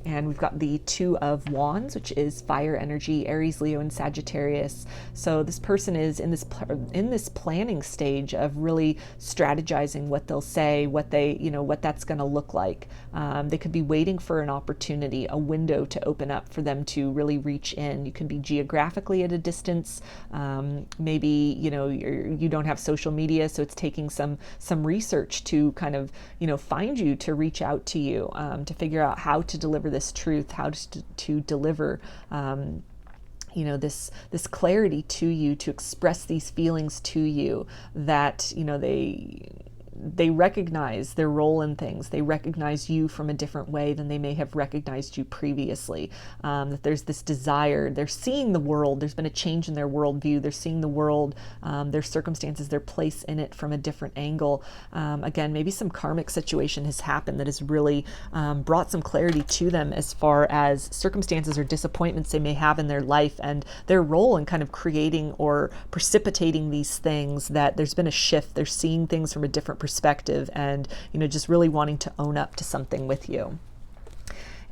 And we've got the Two of Wands, which is fire energy, Aries, Leo, and Sagittarius. So this person is in this planning stage of really strategizing what they'll say, what that's going to look like. They could be waiting for an opportunity, a window to open up for them to really reach in. You can be geographically at a distance. Maybe you don't have social media, so it's taking some research to kind of find you, to reach out to you, to figure out how to deliver this truth, how to deliver this clarity to you, to express these feelings to you, that they recognize their role in things. They recognize you from a different way than they may have recognized you previously. That there's this desire. They're seeing the world. There's been a change in their worldview. They're seeing the world, their circumstances, their place in it from a different angle. Again, maybe some karmic situation has happened that has really brought some clarity to them as far as circumstances or disappointments they may have in their life and their role in kind of creating or precipitating these things, that there's been a shift. They're seeing things from a different perspective and, just really wanting to own up to something with you.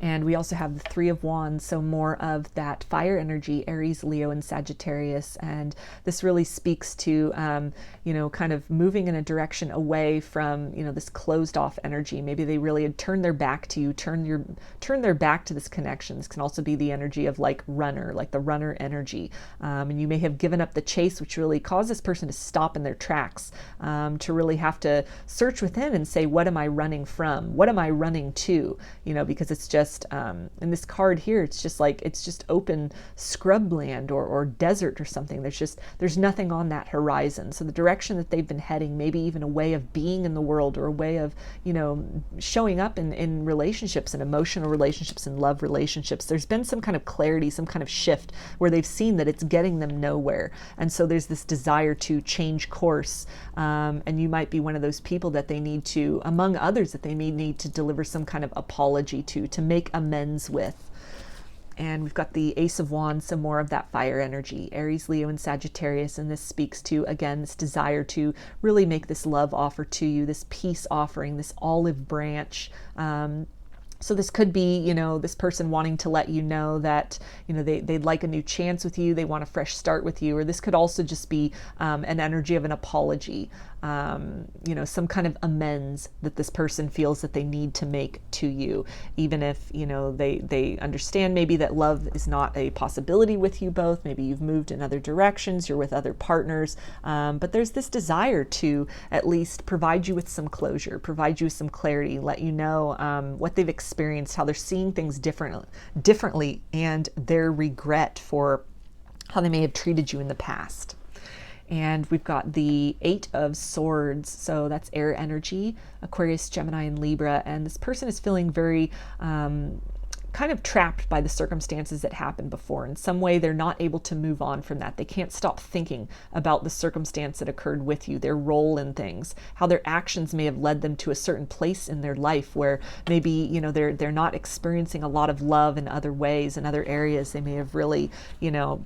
And we also have the Three of Wands, so more of that fire energy, Aries, Leo, and Sagittarius. And this really speaks to, kind of moving in a direction away from, this closed off energy. Maybe they really had turned their back to you, turn their back to this connection. This can also be the energy of like the runner energy. And you may have given up the chase, which really caused this person to stop in their tracks, to really have to search within and say, what am I running from? What am I running to? Because it's just, in this card here, it's just open scrubland or desert or something. There's nothing on that horizon. So the direction that they've been heading, maybe even a way of being in the world, or a way of, showing up in relationships and emotional relationships and love relationships. There's been some kind of clarity, some kind of shift where they've seen that it's getting them nowhere. And so there's this desire to change course. And you might be one of those people that they need to, among others, that they may need to deliver some kind of apology to make amends with. And we've got the Ace of Wands, some more of that fire energy, Aries, Leo, and Sagittarius. And this speaks to, again, this desire to really make this love offer to you, this peace offering, this olive branch, So this could be, you know, this person wanting to let you know that, you know, they'd like a new chance with you, they want a fresh start with you, or this could also just be an energy of an apology, you know, some kind of amends that this person feels that they need to make to you, even if, you know, they understand maybe that love is not a possibility with you both, maybe you've moved in other directions, you're with other partners, but there's this desire to at least provide you with some closure, provide you with some clarity, let you know what they've experienced, how they're seeing things differently, and their regret for how they may have treated you in the past. And we've got the 8 of Swords, so that's air energy, Aquarius, Gemini, and Libra, and this person is feeling very kind of trapped by the circumstances that happened before. In some way, they're not able to move on from that. They can't stop thinking about the circumstance that occurred with you, their role in things, how their actions may have led them to a certain place in their life where maybe, you know, they're not experiencing a lot of love in other ways, in other areas. They may have really, you know,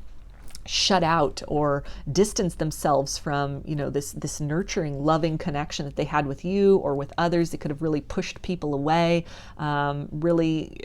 shut out or distanced themselves from, you know, this nurturing, loving connection that they had with you or with others. They could have really pushed people away, really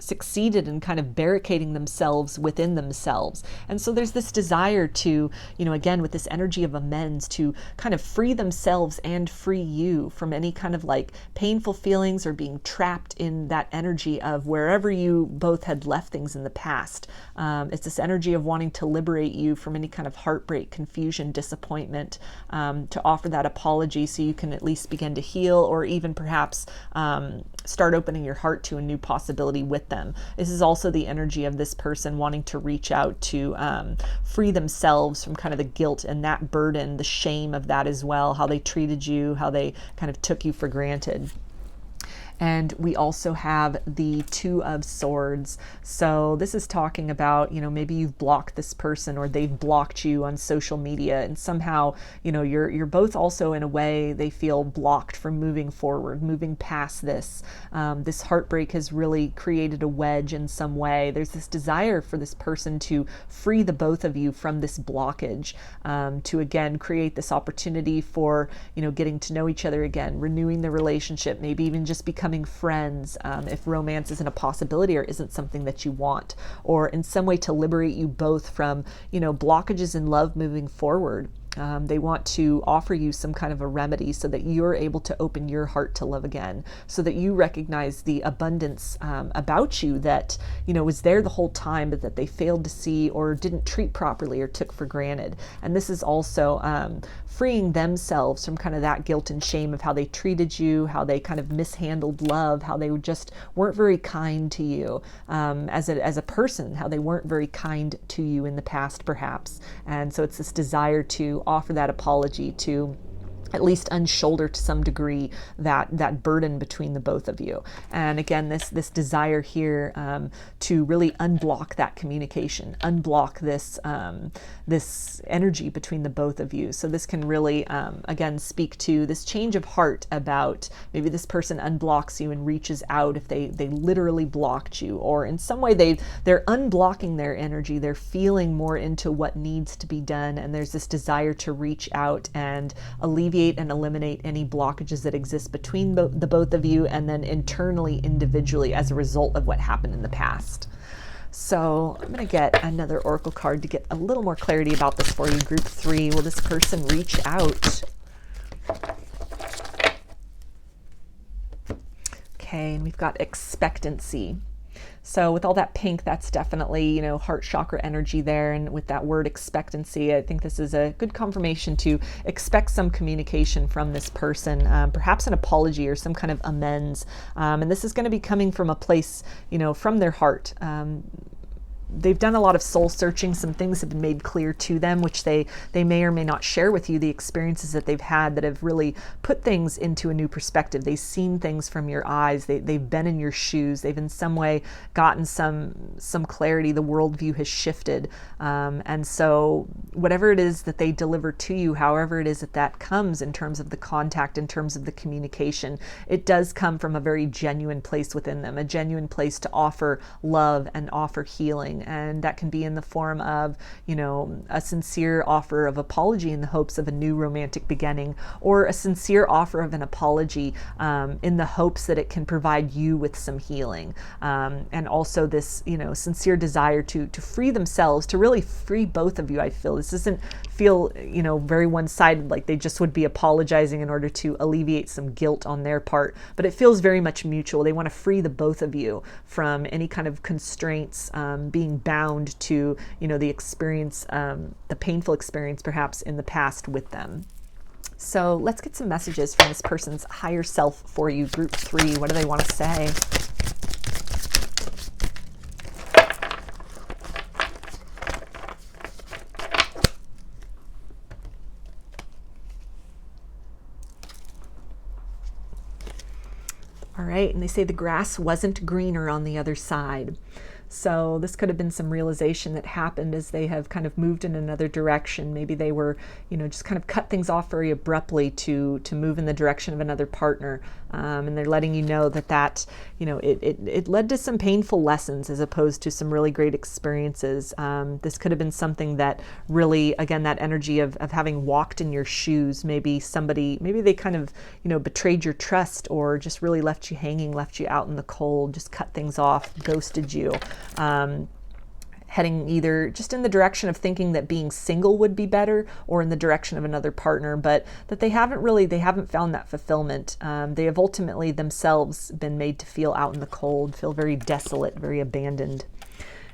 succeeded in kind of barricading themselves within themselves. And so there's this desire to, you know, again, with this energy of amends, to kind of free themselves and free you from any kind of like painful feelings or being trapped in that energy of wherever you both had left things in the past. It's this energy of wanting to liberate you from any kind of heartbreak, confusion, disappointment, to offer that apology so you can at least begin to heal, or even perhaps start opening your heart to a new possibility with them. This is also the energy of this person wanting to reach out to free themselves from kind of the guilt and that burden, the shame of that as well, how they treated you, how they kind of took you for granted. And we also have the 2 of Swords. So this is talking about, you know, maybe you've blocked this person or they've blocked you on social media, and somehow, you know, you're both also in a way they feel blocked from moving forward, moving past this. This heartbreak has really created a wedge in some way. There's this desire for this person to free the both of you from this blockage, to again create this opportunity for, you know, getting to know each other again, renewing the relationship, maybe even just becoming friends, if romance isn't a possibility or isn't something that you want, or in some way to liberate you both from, you know, blockages in love moving forward. They want to offer you some kind of a remedy so that you're able to open your heart to love again, so that you recognize the abundance about you that, you know, was there the whole time, but that they failed to see or didn't treat properly or took for granted. And this is also freeing themselves from kind of that guilt and shame of how they treated you, how they kind of mishandled love, how they just weren't very kind to you as a person, how they weren't very kind to you in the past perhaps. And so it's this desire to offer that apology, to at least unshoulder to some degree that burden between the both of you. And again, this desire here to really unblock that communication, unblock this this energy between the both of you. So this can really again speak to this change of heart about maybe this person unblocks you and reaches out if they literally blocked you, or in some way they're unblocking their energy, they're feeling more into what needs to be done, and there's this desire to reach out and alleviate and eliminate any blockages that exist between the both of you, and then internally, individually, as a result of what happened in the past. So I'm going to get another oracle card to get a little more clarity about this for you. Group 3, will this person reach out? Okay, and we've got expectancy. So with all that pink, that's definitely, you know, heart chakra energy there. And with that word expectancy, I think this is a good confirmation to expect some communication from this person, perhaps an apology or some kind of amends. And this is going to be coming from a place, you know, from their heart. They've done a lot of soul searching. Some things have been made clear to them, which they may or may not share with you, the experiences that they've had that have really put things into a new perspective. They've seen things from your eyes. They've been in your shoes. They've in some way gotten some clarity. The worldview has shifted. And so whatever it is that they deliver to you, however it is that comes in terms of the contact, in terms of the communication, it does come from a very genuine place within them, a genuine place to offer love and offer healing. healing. And that can be in the form of, you know, a sincere offer of apology in the hopes of a new romantic beginning, or a sincere offer of an apology in the hopes that it can provide you with some healing. And also this, you know, sincere desire to free themselves, to really free both of you. I feel this doesn't feel, you know, very one-sided, like they just would be apologizing in order to alleviate some guilt on their part, but it feels very much mutual. They want to free the both of you from any kind of constraints, being bound to, you know, the experience, the painful experience perhaps in the past with them. So let's get some messages from this person's higher self for you, group 3. What do they want to say? All right, and they say the grass wasn't greener on the other side. So this could have been some realization that happened as they have kind of moved in another direction. Maybe they were, you know, just kind of cut things off very abruptly to move in the direction of another partner. And they're letting you know that, you know, it led to some painful lessons as opposed to some really great experiences. This could have been something that really, again, that energy of having walked in your shoes. Maybe they kind of, you know, betrayed your trust, or just really left you hanging, left you out in the cold, just cut things off, ghosted you. Heading either just in the direction of thinking that being single would be better, or in the direction of another partner, but that they haven't found that fulfillment. They have ultimately themselves been made to feel out in the cold, feel very desolate, very abandoned.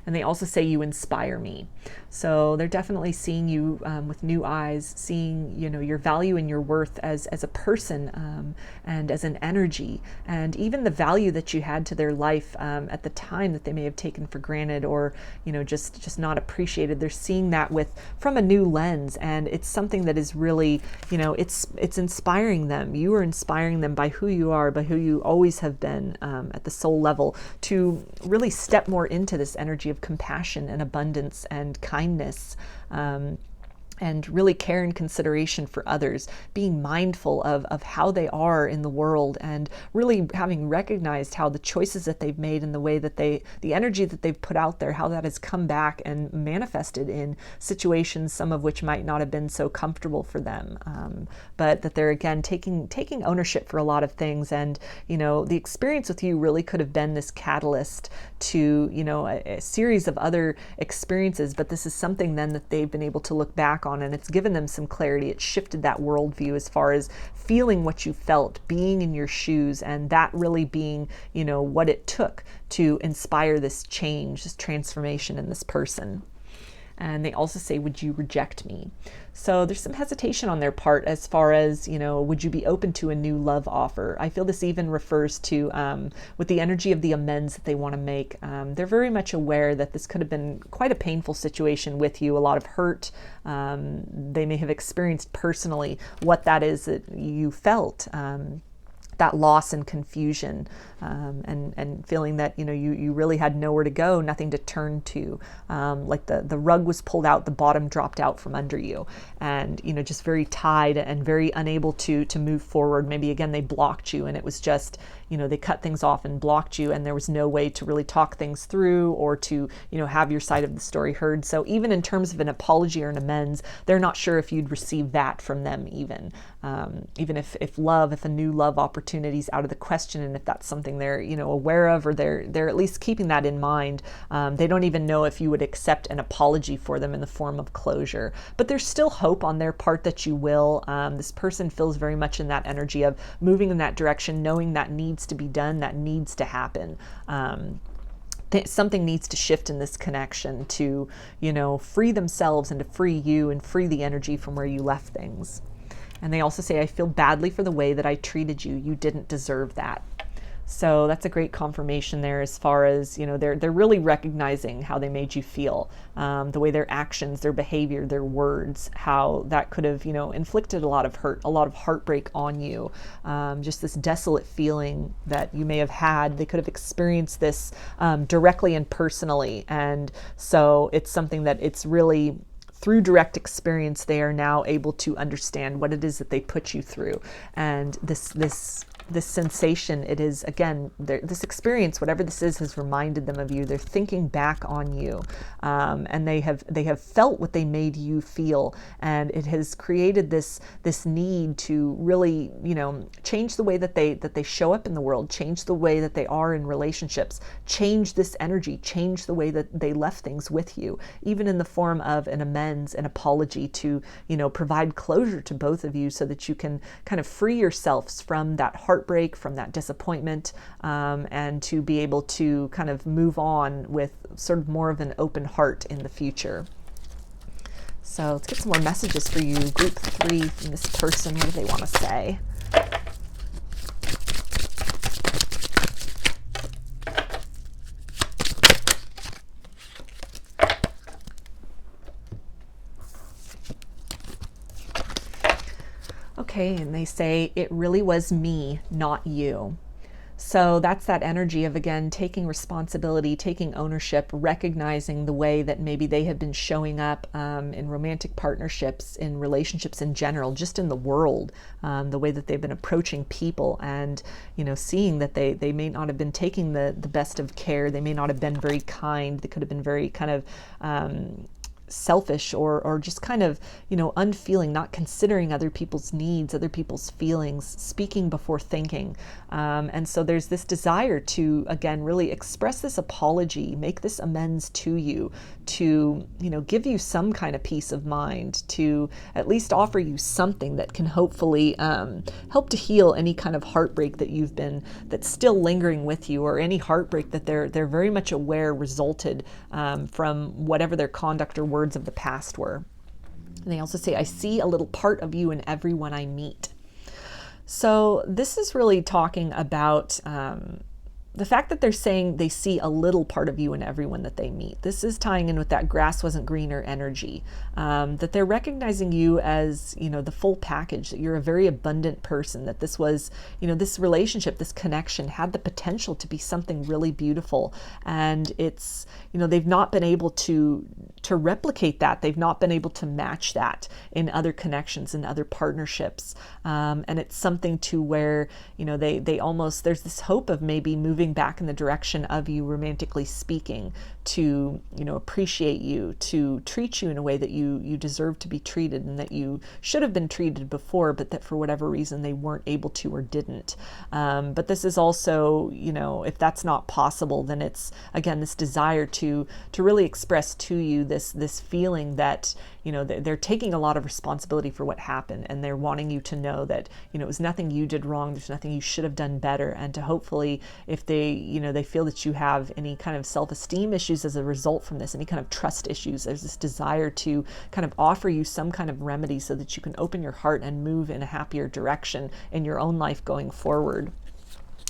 And they also say you inspire me. So they're definitely seeing you with new eyes, seeing, you know, your value and your worth as a person, and as an energy, and even the value that you had to their life at the time that they may have taken for granted, or, you know, just not appreciated. They're seeing that from a new lens, and it's something that is really, you know, it's inspiring them. You are inspiring them by who you are, by who you always have been, at the soul level, to really step more into this energy of compassion and abundance and kindness, and really care and consideration for others, being mindful of how they are in the world, and really having recognized how the choices that they've made and the way that the energy that they've put out there, how that has come back and manifested in situations, some of which might not have been so comfortable for them, but that they're again taking ownership for a lot of things. And, you know, the experience with you really could have been this catalyst to, you know, a series of other experiences, but this is something then that they've been able to look back on, and it's given them some clarity. It shifted that worldview as far as feeling what you felt, being in your shoes, and that really being, you know, what it took to inspire this change, this transformation in this person. And they also say, would you reject me? So there's some hesitation on their part as far as, you know, would you be open to a new love offer? I feel this even refers to, with the energy of the amends that they want to make. They're very much aware that this could have been quite a painful situation with you, a lot of hurt. They may have experienced personally what that is that you felt. That loss and confusion, and feeling that, you know, you really had nowhere to go, nothing to turn to, like the rug was pulled out, the bottom dropped out from under you, and, you know, just very tied and very unable to move forward. Maybe again they blocked you, and it was just, you know, they cut things off and blocked you, and there was no way to really talk things through, or to, you know, have your side of the story heard. So even in terms of an apology or an amends, they're not sure if you'd receive that from them, even if a new love opportunity is out of the question, and if that's something they're, you know, aware of, or they're at least keeping that in mind. They don't even know if you would accept an apology for them in the form of closure, but there's still hope on their part that you will. This person feels very much in that energy of moving in that direction, knowing that needs to be done, that needs to happen. Something needs to shift in this connection to, you know, free themselves and to free you and free the energy from where you left things. And they also say, I feel badly for the way that I treated you. You didn't deserve that. So that's a great confirmation there, as far as, you know, they're really recognizing how they made you feel, the way their actions, their behavior, their words, how that could have, you know, inflicted a lot of hurt, a lot of heartbreak on you, just this desolate feeling that you may have had. They could have experienced this directly and personally, and so it's something that it's through direct experience, they are now able to understand what it is that they put you through. And this sensation, it is, again, this experience, whatever this is, has reminded them of you. They're thinking back on you, and they have felt what they made you feel, and it has created this need to really, change the way that they show up in the world, change the way that they are in relationships, change this energy, change the way that they left things with you, even in the form of an amends, an apology, to provide closure to both of you, so that you can kind of free yourselves from that heartbreak, from that disappointment, and to be able to kind of move on with sort of more of an open heart in the future. So let's get some more messages for you, group 3, from this person. What do they want to say? Okay, and they say, it really was me, not you. So that's that energy of, again, taking responsibility, taking ownership, recognizing the way that maybe they have been showing up in romantic partnerships, in relationships in general, just in the world, the way that they've been approaching people, and seeing that they may not have been taking the best of care. They may not have been very kind. They could have been very kind of selfish, or just kind of unfeeling, not considering other people's needs, other people's feelings, speaking before thinking, and so there's this desire to, again, really express this apology, make this amends to you, to give you some kind of peace of mind, to at least offer you something that can hopefully help to heal any kind of heartbreak that's still lingering with you, or any heartbreak that they're very much aware resulted from whatever their conduct or words of the past were. And they also say, I see a little part of you in everyone I meet. So this is really talking about the fact that they're saying they see a little part of you in everyone that they meet. This is tying in with that grass wasn't greener energy, that they're recognizing you as, the full package, that you're a very abundant person, that this was, this relationship, this connection had the potential to be something really beautiful. And it's, they've not been able to replicate that. They've not been able to match that in other connections, in other partnerships. And it's something to where, they almost, there's this hope of maybe moving back in the direction of you, romantically speaking, to appreciate you, to treat you in a way that you deserve to be treated, and that you should have been treated before, but that for whatever reason they weren't able to or didn't. But this is also, if that's not possible, then it's, again, this desire to really express to you this feeling that they're taking a lot of responsibility for what happened, and they're wanting you to know that it was nothing you did wrong, there's nothing you should have done better, and to hopefully, if they feel that you have any kind of self-esteem issues as a result from this, any kind of trust issues, there's this desire to kind of offer you some kind of remedy so that you can open your heart and move in a happier direction in your own life going forward.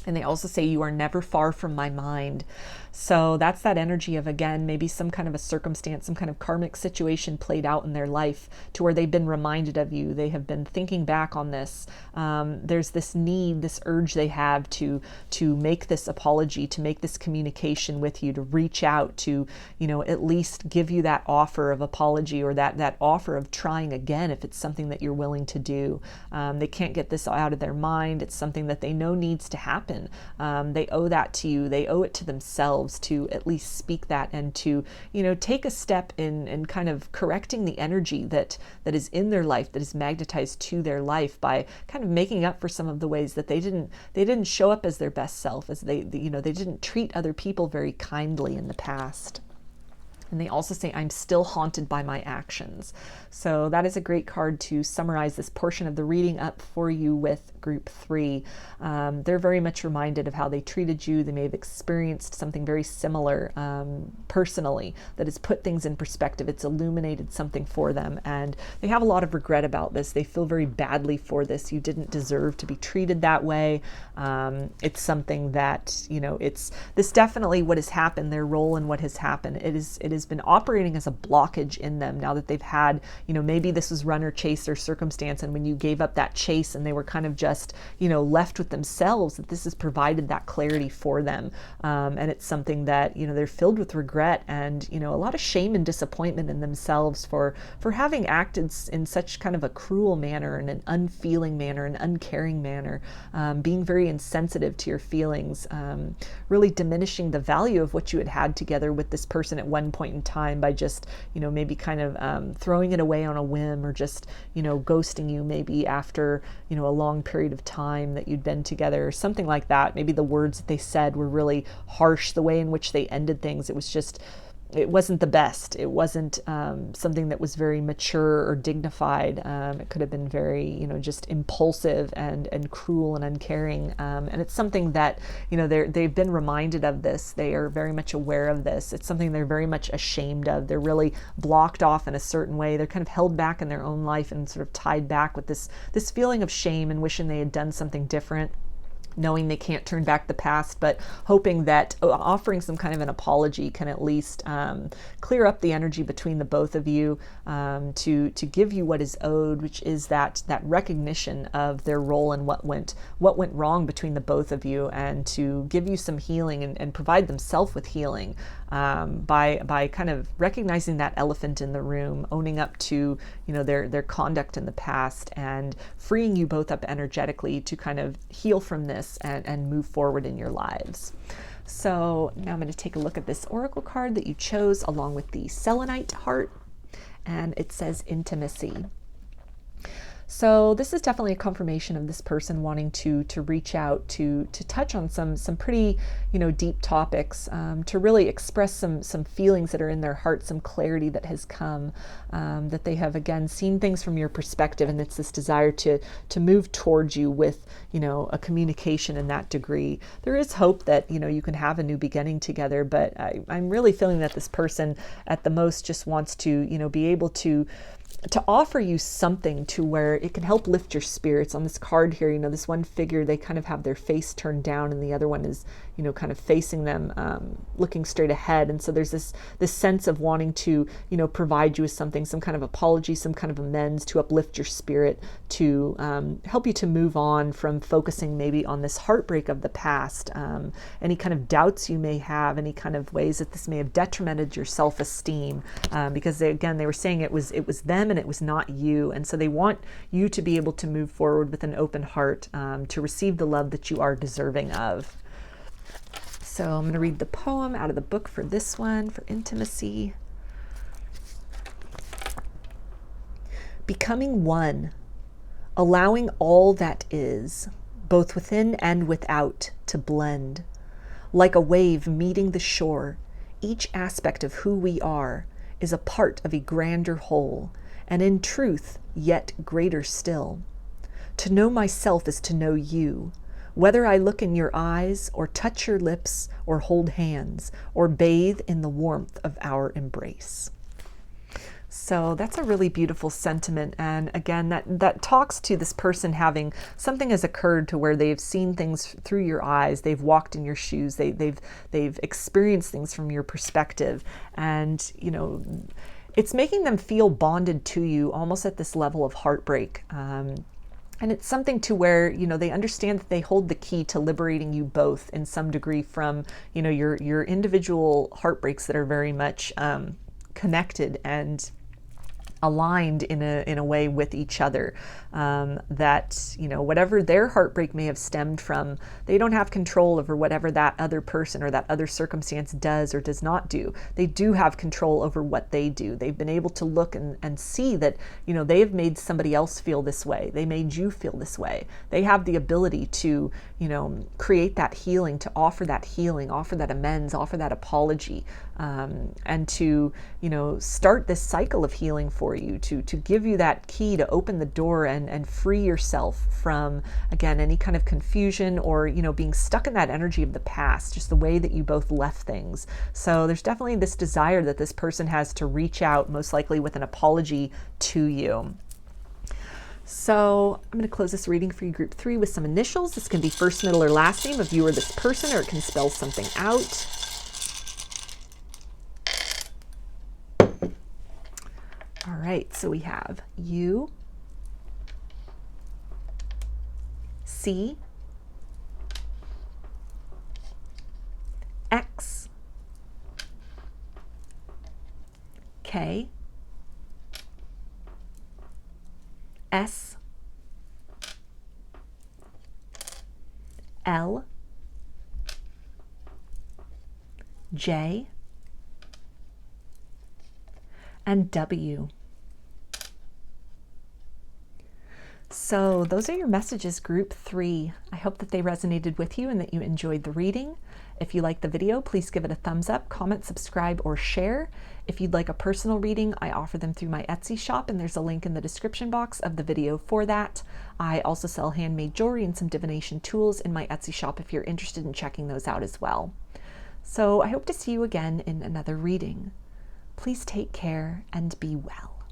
And they also say, you are never far from my mind. So that's that energy of, again, maybe some kind of a circumstance, some kind of karmic situation played out in their life to where they've been reminded of you. They have been thinking back on this. There's this need, this urge they have to make this apology, to make this communication with you, to reach out, to, at least give you that offer of apology, or that offer of trying again if it's something that you're willing to do. They can't get this out of their mind. It's something that they know needs to happen. They owe that to you. They owe it to themselves to at least speak that, and to take a step in kind of correcting the energy that is in their life, that is magnetized to their life, by kind of making up for some of the ways that they didn't show up as their best self, as they didn't treat other people very kindly in the past. And they also say, I'm still haunted by my actions. So that is a great card to summarize this portion of the reading up for you with group 3. They're very much reminded of how they treated you. They may have experienced something very similar personally that has put things in perspective. It's illuminated something for them, and they have a lot of regret about this. They feel very badly for this. You didn't deserve to be treated that way. It's something that, it's this definitely what has happened, their role in what has happened. It is has been operating as a blockage in them now that they've had, maybe this was runner-chaser circumstance, and when you gave up that chase and they were kind of just, left with themselves, that this has provided that clarity for them. And it's something that, they're filled with regret and, a lot of shame and disappointment in themselves for having acted in such kind of a cruel manner and an unfeeling manner, an uncaring manner, being very insensitive to your feelings, really diminishing the value of what you had had together with this person at one point in time by just, maybe kind of throwing it away on a whim, or just, ghosting you maybe after, a long period of time that you'd been together, or something like that. Maybe the words that they said were really harsh, the way in which they ended things. It wasn't the best. It wasn't something that was very mature or dignified. It could have been very, just impulsive and cruel and uncaring. And it's something that, they've been reminded of this. They are very much aware of this. It's something they're very much ashamed of. They're really blocked off in a certain way. They're kind of held back in their own life and sort of tied back with this feeling of shame and wishing they had done something different, knowing they can't turn back the past, but hoping that offering some kind of an apology can at least clear up the energy between the both of you, to give you what is owed, which is that recognition of their role and what went wrong between the both of you, and to give you some healing and provide themselves with healing, by kind of recognizing that elephant in the room, owning up to their conduct in the past, and freeing you both up energetically to kind of heal from this and move forward in your lives. So now I'm going to take a look at this oracle card that you chose along with the Selenite heart, and it says intimacy. So this is definitely a confirmation of this person wanting to reach out, to touch on some pretty, deep topics, to really express some feelings that are in their heart, some clarity that has come, that they have, again, seen things from your perspective, and it's this desire to move towards you with, a communication in that degree. There is hope that, you can have a new beginning together, but I'm really feeling that this person at the most just wants to, be able to offer you something to where it can help lift your spirits. On this card here, this one figure, they kind of have their face turned down, and the other one is, kind of facing them, looking straight ahead. And so there's this sense of wanting to, provide you with something, some kind of apology, some kind of amends to uplift your spirit, to help you to move on from focusing maybe on this heartbreak of the past, any kind of doubts you may have, any kind of ways that this may have detrimented your self-esteem, because they were saying it was them and it was not you. And so they want you to be able to move forward with an open heart, to receive the love that you are deserving of. So I'm going to read the poem out of the book for this one, for intimacy. Becoming one, allowing all that is, both within and without, to blend. Like a wave meeting the shore, each aspect of who we are is a part of a grander whole, and in truth, yet greater still. To know myself is to know you, whether I look in your eyes, or touch your lips, or hold hands, or bathe in the warmth of our embrace. So that's a really beautiful sentiment. And again, that talks to this person having something has occurred to where they've seen things through your eyes. They've walked in your shoes. They've experienced things from your perspective. And, it's making them feel bonded to you almost at this level of heartbreak. And it's something to where, they understand that they hold the key to liberating you both in some degree from, your individual heartbreaks that are very much connected and aligned in a way with each other, that whatever their heartbreak may have stemmed from, they don't have control over whatever that other person or that other circumstance does or does not do. They do have control over what they do. They've been able to look and see that they have made somebody else feel this way. They made you feel this way. They have the ability to create that healing, to offer that healing, offer that amends, offer that apology, and to start this cycle of healing for you, to give you that key to open the door and free yourself from, again, any kind of confusion or being stuck in that energy of the past, just the way that you both left things. So there's definitely this desire that this person has to reach out, most likely with an apology to you. So I'm going to close this reading for you, group 3, with some initials. This can be first, middle, or last name of you or this person, or it can spell something out. right, so we have U, C, X, K, S, L, J, and W. So those are your messages, group 3. I hope that they resonated with you and that you enjoyed the reading. If you liked the video, please give it a thumbs up, comment, subscribe, or share. If you'd like a personal reading, I offer them through my Etsy shop, and there's a link in the description box of the video for that. I also sell handmade jewelry and some divination tools in my Etsy shop if you're interested in checking those out as well. So I hope to see you again in another reading. Please take care and be well.